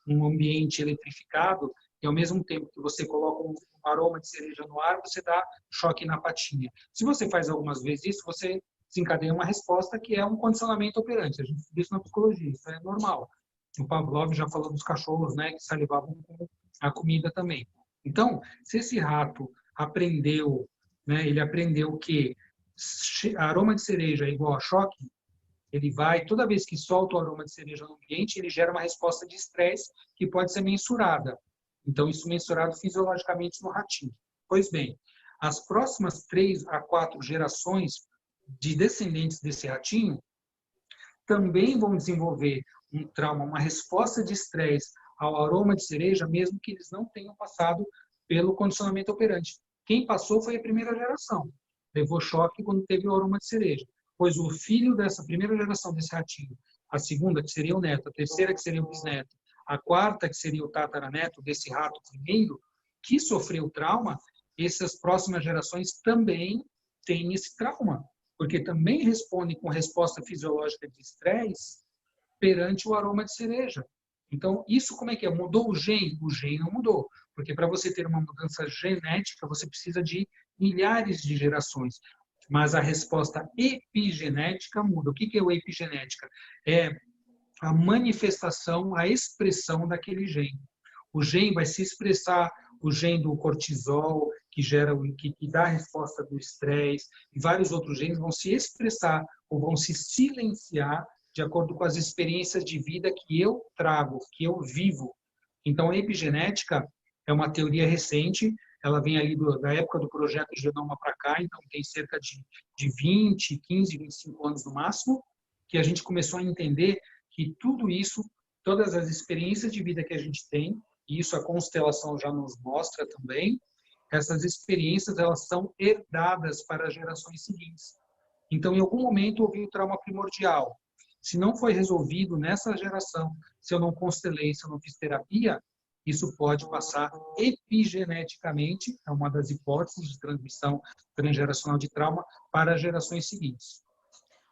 um ambiente eletrificado, e ao mesmo tempo que você coloca um aroma de cereja no ar, você dá choque na patinha. Se você faz algumas vezes isso, você desencadeia uma resposta que é um condicionamento operante. A gente estuda isso na psicologia, isso é normal. O Pavlov já falou dos cachorros, né, que salivavam com a comida também. Então, se esse rato aprendeu, né, ele aprendeu que aroma de cereja é igual a choque, ele vai, toda vez que solta o aroma de cereja no ambiente, ele gera uma resposta de estresse que pode ser mensurada. Então, isso mensurado fisiologicamente no ratinho. Pois bem, as próximas 3 a 4 gerações de descendentes desse ratinho também vão desenvolver um trauma, uma resposta de estresse ao aroma de cereja, mesmo que eles não tenham passado pelo condicionamento operante. Quem passou foi a primeira geração. Levou choque quando teve o aroma de cereja. Pois o filho dessa primeira geração desse ratinho, a segunda, que seria o neto, a terceira, que seria o bisneto, a quarta, que seria o tataraneto desse rato primeiro, que sofreu trauma, essas próximas gerações também têm esse trauma, porque também respondem com resposta fisiológica de estresse perante o aroma de cereja. Então, isso como é que é? Mudou o gene? O gene não mudou, porque para você ter uma mudança genética, você precisa de milhares de gerações. Mas a resposta epigenética muda. O que é o epigenética? É a manifestação, a expressão daquele gene. O gene vai se expressar, o gene do cortisol, que dá a resposta do estresse, e vários outros genes vão se expressar ou vão se silenciar de acordo com as experiências de vida que eu trago, que eu vivo. Então, a epigenética é uma teoria recente, ela vem ali da época do projeto Genoma para cá, então tem cerca de 20, 15, 25 anos no máximo, que a gente começou a entender que tudo isso, todas as experiências de vida que a gente tem, e isso a constelação já nos mostra também, essas experiências elas são herdadas para as gerações seguintes. Então, em algum momento, houve o trauma primordial. Se não foi resolvido nessa geração, se eu não constelei, se eu não fiz terapia, isso pode passar epigeneticamente, é uma das hipóteses de transmissão transgeracional de trauma, para as gerações seguintes.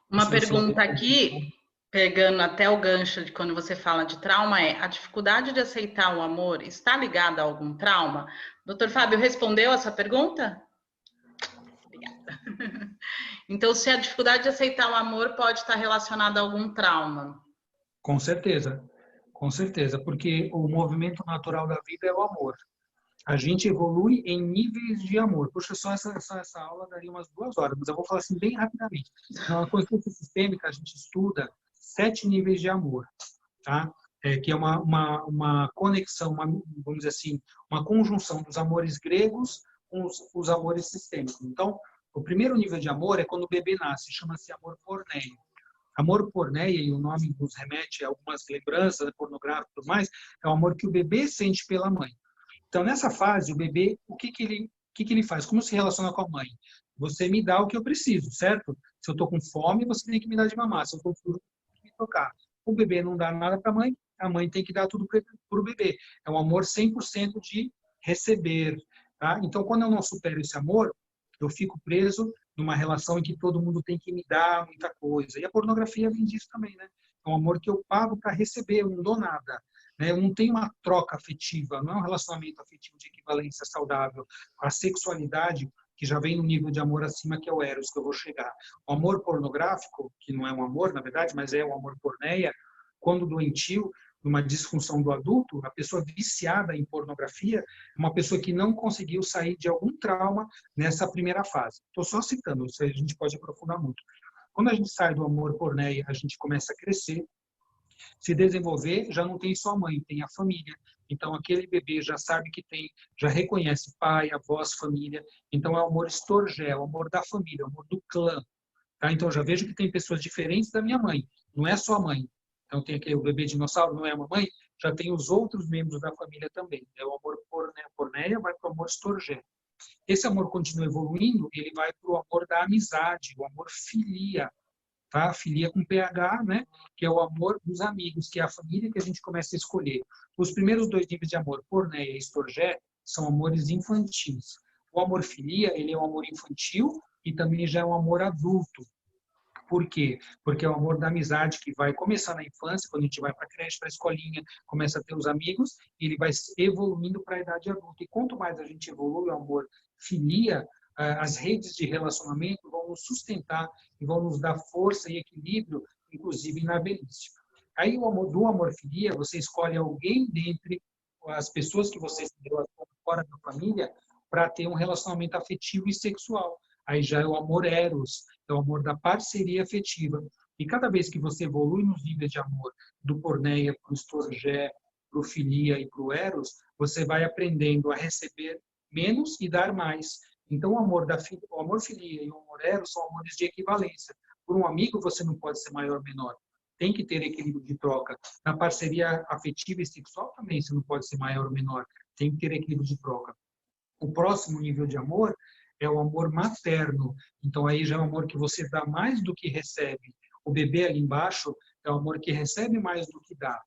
Uma pergunta aqui, pegando até o gancho de quando você fala de trauma, é: a dificuldade de aceitar o amor está ligada a algum trauma? Doutor Fábio, respondeu essa pergunta? Obrigada. Então, se a dificuldade de aceitar o amor pode estar relacionada a algum trauma? Com certeza, porque o movimento natural da vida é o amor. A gente evolui em níveis de amor. Puxa, só essa aula daria umas 2 horas, mas eu vou falar assim bem rapidamente. Na consciência sistêmica, a gente estuda 7 níveis de amor, tá? Que é uma conexão, vamos dizer assim, uma conjunção dos amores gregos com os amores sistêmicos. Então, o primeiro nível de amor é quando o bebê nasce, chama-se amor porneio. Amor porneia, e o nome nos remete a algumas lembranças pornográficas e tudo mais, é o amor que o bebê sente pela mãe. Então, nessa fase, o bebê, o que ele faz? Como se relaciona com a mãe? Você me dá o que eu preciso, certo? Se eu estou com fome, você tem que me dar de mamar. Se eu estou com fome, tem que me tocar. O bebê não dá nada para a mãe tem que dar tudo para o bebê. É um amor 100% de receber. Tá? Então, quando eu não supero esse amor, eu fico preso numa relação em que todo mundo tem que me dar muita coisa. E a pornografia vem disso também, né? É um amor que eu pago para receber, eu não dou nada. Né? Eu não tenho uma troca afetiva, não é um relacionamento afetivo de equivalência saudável. A sexualidade, que já vem no nível de amor acima, que é o eros, que eu vou chegar. O amor pornográfico, que não é um amor, na verdade, mas é um amor porneia, quando doentio, numa disfunção do adulto, a pessoa viciada em pornografia é uma pessoa que não conseguiu sair de algum trauma nessa primeira fase. Estou só citando, isso a gente pode aprofundar muito. Quando a gente sai do amor porneia, a gente começa a crescer, se desenvolver, já não tem só a mãe, tem a família. Então, aquele bebê já sabe que tem, já reconhece pai, avós, família. Então, é o amor estorgé, o amor da família, o amor do clã. Tá? Então, já vejo que tem pessoas diferentes da minha mãe. Não é só a mãe. Então, tem aquele bebê dinossauro, não é a mamãe, já tem os outros membros da família também. É o amor porneia, vai para o amor estorgé. Esse amor continua evoluindo, ele vai para o amor da amizade, o amor filia. tá? Filia com PH, né? Que é o amor dos amigos, que é a família que a gente começa a escolher. Os primeiros 2 níveis de amor, porneia e estorgé, são amores infantis. O amor filia, ele é um amor infantil e também já é um amor adulto. Por quê? Porque é o amor da amizade que vai começar na infância, quando a gente vai para a creche, para a escolinha, começa a ter os amigos, e ele vai evoluindo para a idade adulta. E quanto mais a gente evolui o amor filia, as redes de relacionamento vão nos sustentar e vão nos dar força e equilíbrio, inclusive na velhice. Aí o amor do amor filia, você escolhe alguém dentre as pessoas que você se deu fora da família para ter um relacionamento afetivo e sexual. Aí já é o amor eros, é o amor da parceria afetiva. E cada vez que você evolui nos níveis de amor, do porneia para o estorgé, para o filia e para o eros, você vai aprendendo a receber menos e dar mais. Então, o amor filia e o amor eros são amores de equivalência. Por um amigo, você não pode ser maior ou menor. Tem que ter equilíbrio de troca. Na parceria afetiva e sexual também, você não pode ser maior ou menor. Tem que ter equilíbrio de troca. O próximo nível de amor é o amor materno. Então, aí já é o amor que você dá mais do que recebe. O bebê ali embaixo é o amor que recebe mais do que dá.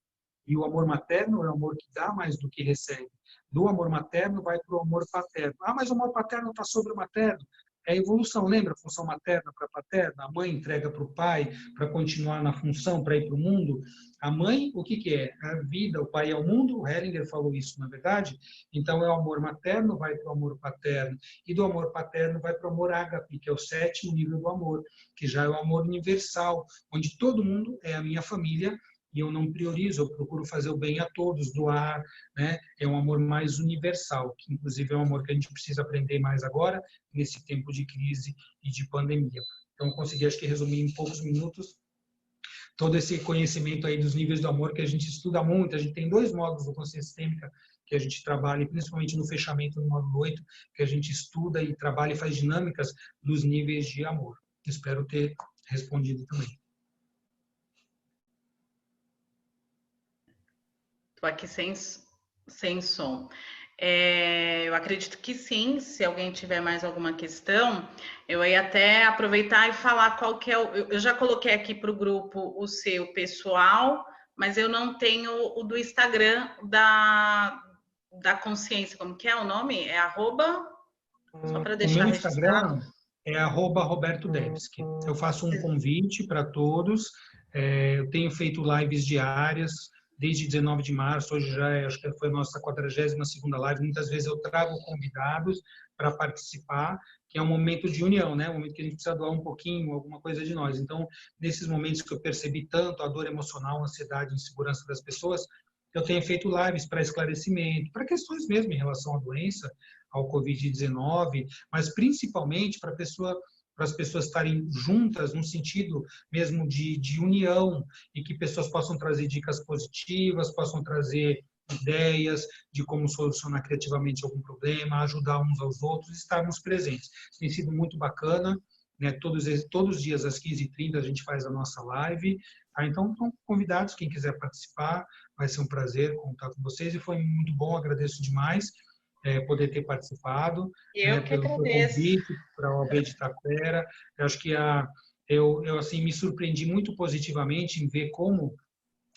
E o amor materno é o amor que dá mais do que recebe. Do amor materno vai para o amor paterno. Ah, mas o amor paterno está sobre o materno. É a evolução, lembra? A função materna para paterna. A mãe entrega para o pai para continuar na função, para ir para o mundo. A mãe, o que é? A vida, o pai é o mundo. O Hellinger falou isso, na verdade. Então, é o amor materno, vai para o amor paterno. E do amor paterno vai para o amor ágape, que é o 7º nível do amor, que já é o amor universal, onde todo mundo é a minha família, e eu não priorizo, eu procuro fazer o bem a todos, doar, né? É um amor mais universal, que inclusive é um amor que a gente precisa aprender mais agora, nesse tempo de crise e de pandemia. Então, eu consegui, acho que, resumir em poucos minutos todo esse conhecimento aí dos níveis do amor que a gente estuda muito. A gente tem 2 módulos do consciência sistêmica que a gente trabalha, principalmente no fechamento no módulo 8, que a gente estuda e trabalha e faz dinâmicas dos níveis de amor. Espero ter respondido também. Estou aqui sem som. Eu acredito que sim, se alguém tiver mais alguma questão, eu ia até aproveitar e falar qual que é eu já coloquei aqui para o grupo o seu pessoal, mas eu não tenho o do Instagram da consciência, como que é o nome? É arroba? Só para deixar o meu registrado. Instagram é @Roberto Debski. Eu faço um convite para todos, eu tenho feito lives diárias, desde 19 de março, hoje já acho que foi a nossa 42ª live, muitas vezes eu trago convidados para participar, que é um momento de união, né? Um momento que a gente precisa doar um pouquinho, alguma coisa de nós. Então, nesses momentos que eu percebi tanto a dor emocional, a ansiedade, a insegurança das pessoas, eu tenho feito lives para esclarecimento, para questões mesmo em relação à doença, ao Covid-19, mas principalmente para as pessoas estarem juntas no sentido mesmo de união e que pessoas possam trazer dicas positivas, possam trazer ideias de como solucionar criativamente algum problema, ajudar uns aos outros, estarmos presentes. Tem sido muito bacana, né? Todos os dias às 15h30 a gente faz a nossa live, tá? Então estão convidados, quem quiser participar, vai ser um prazer contar com vocês e foi muito bom, agradeço demais. Poder ter participado, Eu que pelo agradeço. convite para a OAB de Itaquera. Eu acho que eu assim me surpreendi muito positivamente em ver como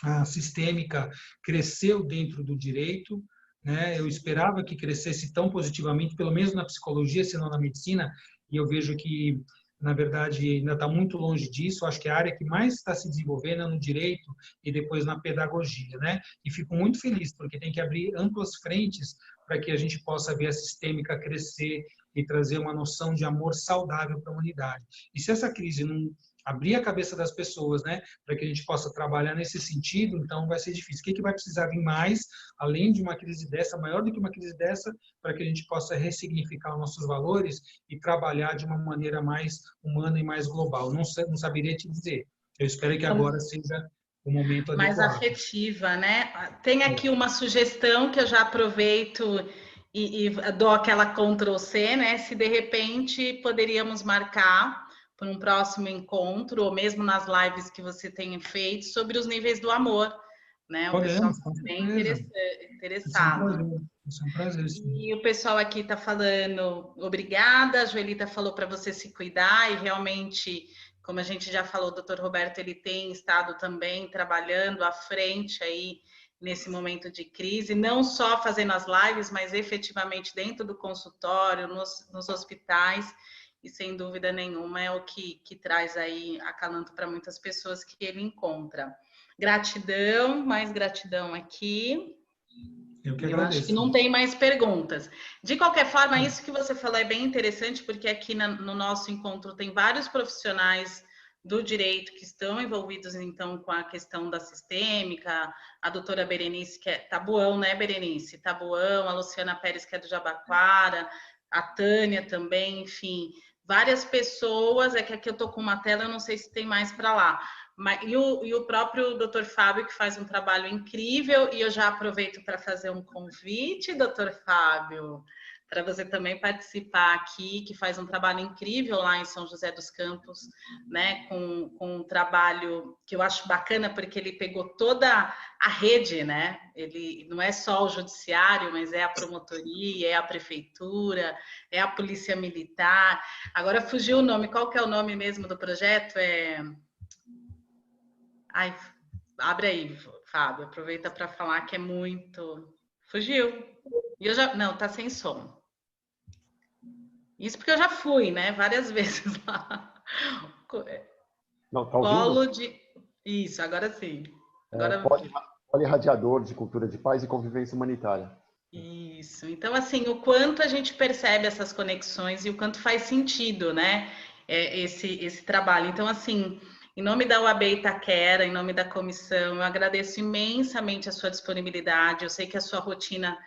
a sistêmica cresceu dentro do direito, né? Eu esperava que crescesse tão positivamente, pelo menos na psicologia, se não na medicina, e eu vejo que na verdade ainda está muito longe disso. Acho que a área que mais está se desenvolvendo é no direito e depois na pedagogia, né? E fico muito feliz porque tem que abrir amplas frentes para que a gente possa ver a sistêmica crescer e trazer uma noção de amor saudável para a humanidade. E se essa crise não abrir a cabeça das pessoas, né, para que a gente possa trabalhar nesse sentido, então vai ser difícil. O que vai precisar vir mais, além de uma crise dessa, maior do que uma crise dessa, para que a gente possa ressignificar os nossos valores e trabalhar de uma maneira mais humana e mais global? Não saberia te dizer. Eu espero que agora seja o momento adequado. Mais afetiva, né? Tem aqui uma sugestão que eu já aproveito e dou aquela Ctrl+C, né? Se de repente poderíamos marcar para um próximo encontro, ou mesmo nas lives que você tenha feito, sobre os níveis do amor, né? O pessoal está bem interessado. Isso é um prazer, sim. E o pessoal aqui está falando, obrigada, a Joelita falou para você se cuidar, e realmente, como a gente já falou, o Dr. Roberto, ele tem estado também trabalhando à frente aí nesse momento de crise, não só fazendo as lives, mas efetivamente dentro do consultório, nos hospitais, e sem dúvida nenhuma é o que traz aí acalanto para muitas pessoas que ele encontra. Gratidão, mais gratidão aqui. Eu que Eu agradeço. acho que não tem mais perguntas. De qualquer forma, isso que você falou é bem interessante, porque aqui no nosso encontro tem vários profissionais do direito que estão envolvidos, então, com a questão da sistêmica, a doutora Berenice, que é Tabuão, né, Berenice? Tabuão, a Luciana Pérez, que é do Jabaquara, a Tânia também, enfim, várias pessoas. É que aqui eu estou com uma tela, eu não sei se tem mais para lá. E o próprio Dr. Fábio, que faz um trabalho incrível, e eu já aproveito para fazer um convite, Dr. Fábio, para você também participar aqui, que faz um trabalho incrível lá em São José dos Campos, né, com um trabalho que eu acho bacana, porque ele pegou toda a rede, né, ele não é só o judiciário, mas é a promotoria, é a prefeitura, é a polícia militar. Agora fugiu o nome, qual que é o nome mesmo do projeto? Ai, abre aí, Fábio, aproveita para falar que é muito... Fugiu. E eu já... Não, tá sem som. Isso porque eu já fui, né? Várias vezes lá. Não, tá ouvindo? Polo de... Isso, agora sim. Agora... Polirradiador de Cultura de Paz e Convivência Humanitária. Isso. Então, assim, o quanto a gente percebe essas conexões e o quanto faz sentido, né? Esse trabalho. Então, assim... Em nome da UAB Itaquera, em nome da comissão, eu agradeço imensamente a sua disponibilidade. Eu sei que a sua rotina,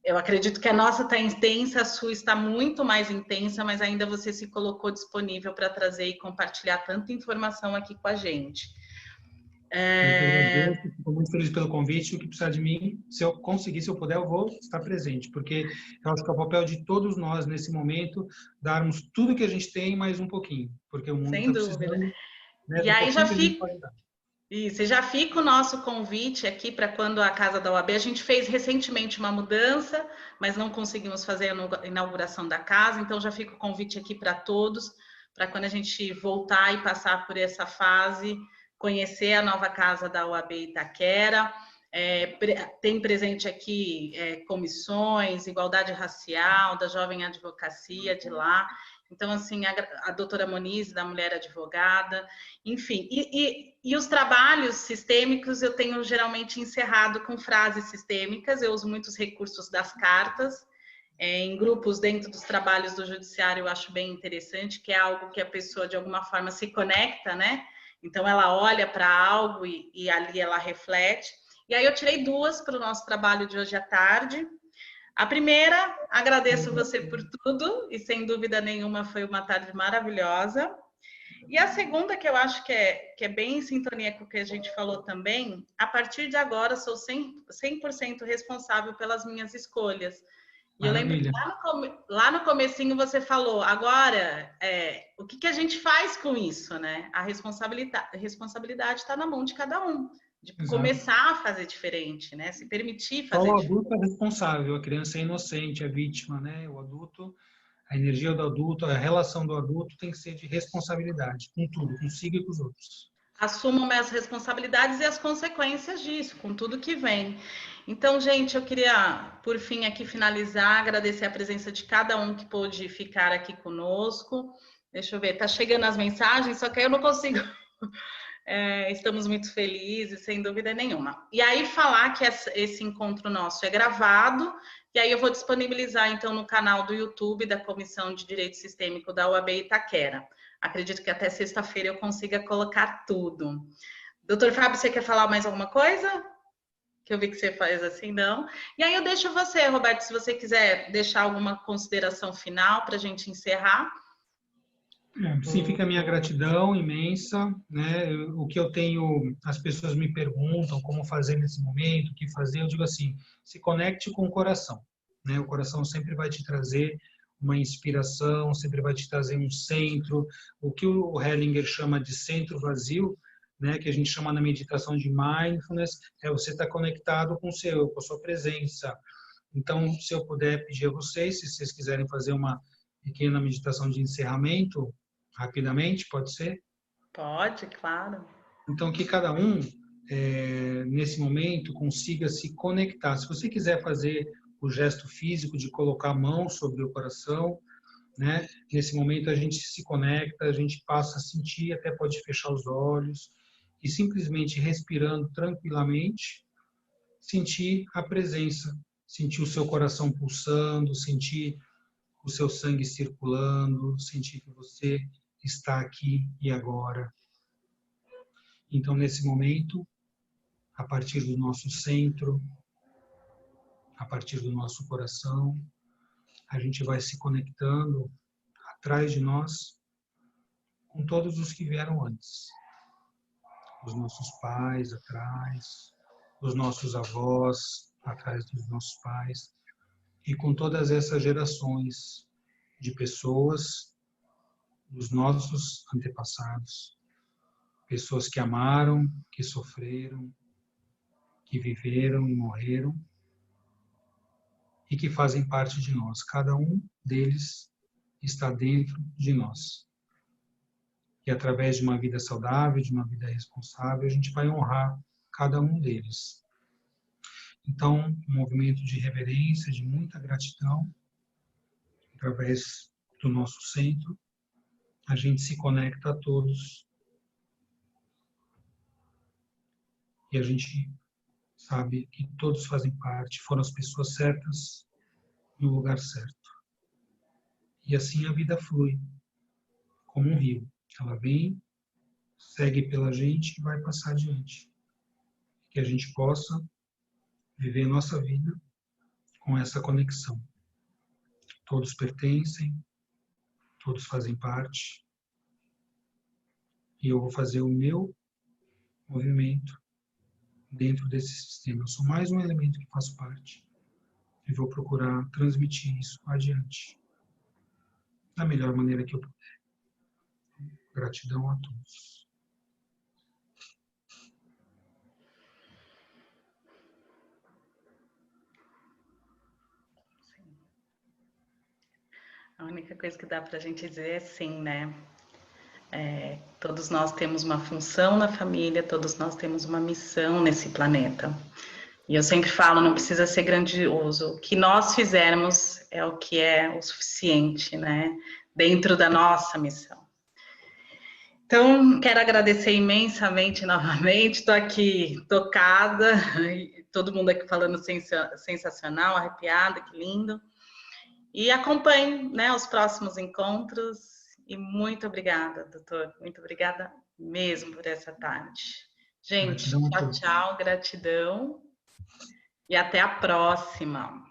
eu acredito que a nossa está intensa, a sua está muito mais intensa, mas ainda você se colocou disponível para trazer e compartilhar tanta informação aqui com a gente. Eu fico muito feliz pelo convite. O que precisar de mim, se eu conseguir, se eu puder, eu vou estar presente, porque eu acho que é o papel de todos nós, nesse momento, darmos tudo que a gente tem mais um pouquinho, porque o mundo está precisando. E aí já fica o nosso convite aqui para quando a Casa da OAB, a gente fez recentemente uma mudança, mas não conseguimos fazer a inauguração da casa, então já fica o convite aqui para todos, para quando a gente voltar e passar por essa fase, conhecer a nova casa da OAB Itaquera. Tem presente aqui comissões, igualdade racial, da Jovem Advocacia de lá. Então, assim, a doutora Moniz, da Mulher Advogada, enfim. E os trabalhos sistêmicos eu tenho geralmente encerrado com frases sistêmicas, eu uso muitos recursos das cartas, em grupos dentro dos trabalhos do judiciário, eu acho bem interessante, que é algo que a pessoa, de alguma forma, se conecta, né? Então, ela olha para algo e ali ela reflete. E aí eu tirei duas para o nosso trabalho de hoje à tarde. A primeira, agradeço você por tudo, e sem dúvida nenhuma foi uma tarde maravilhosa. E a segunda, que eu acho que é bem em sintonia com o que a gente falou também, a partir de agora sou 100% responsável pelas minhas escolhas. E eu lembro que lá no comecinho você falou, agora, o que a gente faz com isso, né? A responsabilidade está na mão de cada um. De começar a fazer diferente, né? Se permitir fazer diferente. O adulto é responsável, a criança é inocente, é vítima, né? O adulto, a energia do adulto, a relação do adulto tem que ser de responsabilidade, com tudo, consigo e com os outros. Assumam as responsabilidades e as consequências disso, com tudo que vem. Então, gente, eu queria, por fim, aqui finalizar, agradecer a presença de cada um que pôde ficar aqui conosco. Deixa eu ver, tá chegando as mensagens, só que aí eu não consigo... estamos muito felizes, sem dúvida nenhuma. E aí falar que esse encontro nosso é gravado, e aí eu vou disponibilizar então no canal do YouTube da Comissão de Direito Sistêmico da UAB Itaquera. Acredito que até sexta-feira eu consiga colocar tudo. Doutor Fábio, você quer falar mais alguma coisa? Que eu vi que você faz assim, não. E aí eu deixo você, Roberto, se você quiser deixar alguma consideração final para a gente encerrar. Sim, fica a minha gratidão imensa, né? O que eu tenho, as pessoas me perguntam como fazer nesse momento, o que fazer, eu digo assim, se conecte com o coração, né? O coração sempre vai te trazer uma inspiração, sempre vai te trazer um centro, o que o Hellinger chama de centro vazio, né? Que a gente chama na meditação de mindfulness, você estar conectado com a sua presença. Então, se eu puder pedir a vocês, se vocês quiserem fazer uma pequena meditação de encerramento, rapidamente, pode ser? Pode, claro. Então, que cada um, nesse momento, consiga se conectar. Se você quiser fazer o gesto físico de colocar a mão sobre o coração, né? Nesse momento a gente se conecta, a gente passa a sentir, até pode fechar os olhos e simplesmente respirando tranquilamente, sentir a presença, sentir o seu coração pulsando, sentir o seu sangue circulando, sentir que você está aqui e agora. Então, nesse momento, a partir do nosso centro, a partir do nosso coração, a gente vai se conectando atrás de nós com todos os que vieram antes. Os nossos pais atrás, os nossos avós atrás dos nossos pais, e com todas essas gerações de pessoas, dos nossos antepassados, pessoas que amaram, que sofreram, que viveram e morreram, e que fazem parte de nós. Cada um deles está dentro de nós. E através de uma vida saudável, de uma vida responsável, a gente vai honrar cada um deles. Então, um movimento de reverência, de muita gratidão, através do nosso centro, a gente se conecta a todos. E a gente sabe que todos fazem parte, foram as pessoas certas no lugar certo. E assim a vida flui, como um rio. Ela vem, segue pela gente e vai passar adiante. Que a gente possa viver nossa vida com essa conexão. Todos pertencem, todos fazem parte. E eu vou fazer o meu movimento dentro desse sistema. Eu sou mais um elemento que faço parte. E vou procurar transmitir isso adiante, da melhor maneira que eu puder. Gratidão a todos. A única coisa que dá para a gente dizer é sim, né? Todos nós temos uma função na família, todos nós temos uma missão nesse planeta. E eu sempre falo, não precisa ser grandioso. O que nós fizermos é o que é o suficiente, né? Dentro da nossa missão. Então, quero agradecer imensamente novamente. Estou aqui tocada, todo mundo aqui falando sensacional, arrepiada, que lindo. E acompanhe, né, os próximos encontros. E muito obrigada, doutor. Muito obrigada mesmo por essa tarde. Gente, tchau, tchau, gratidão. E até a próxima.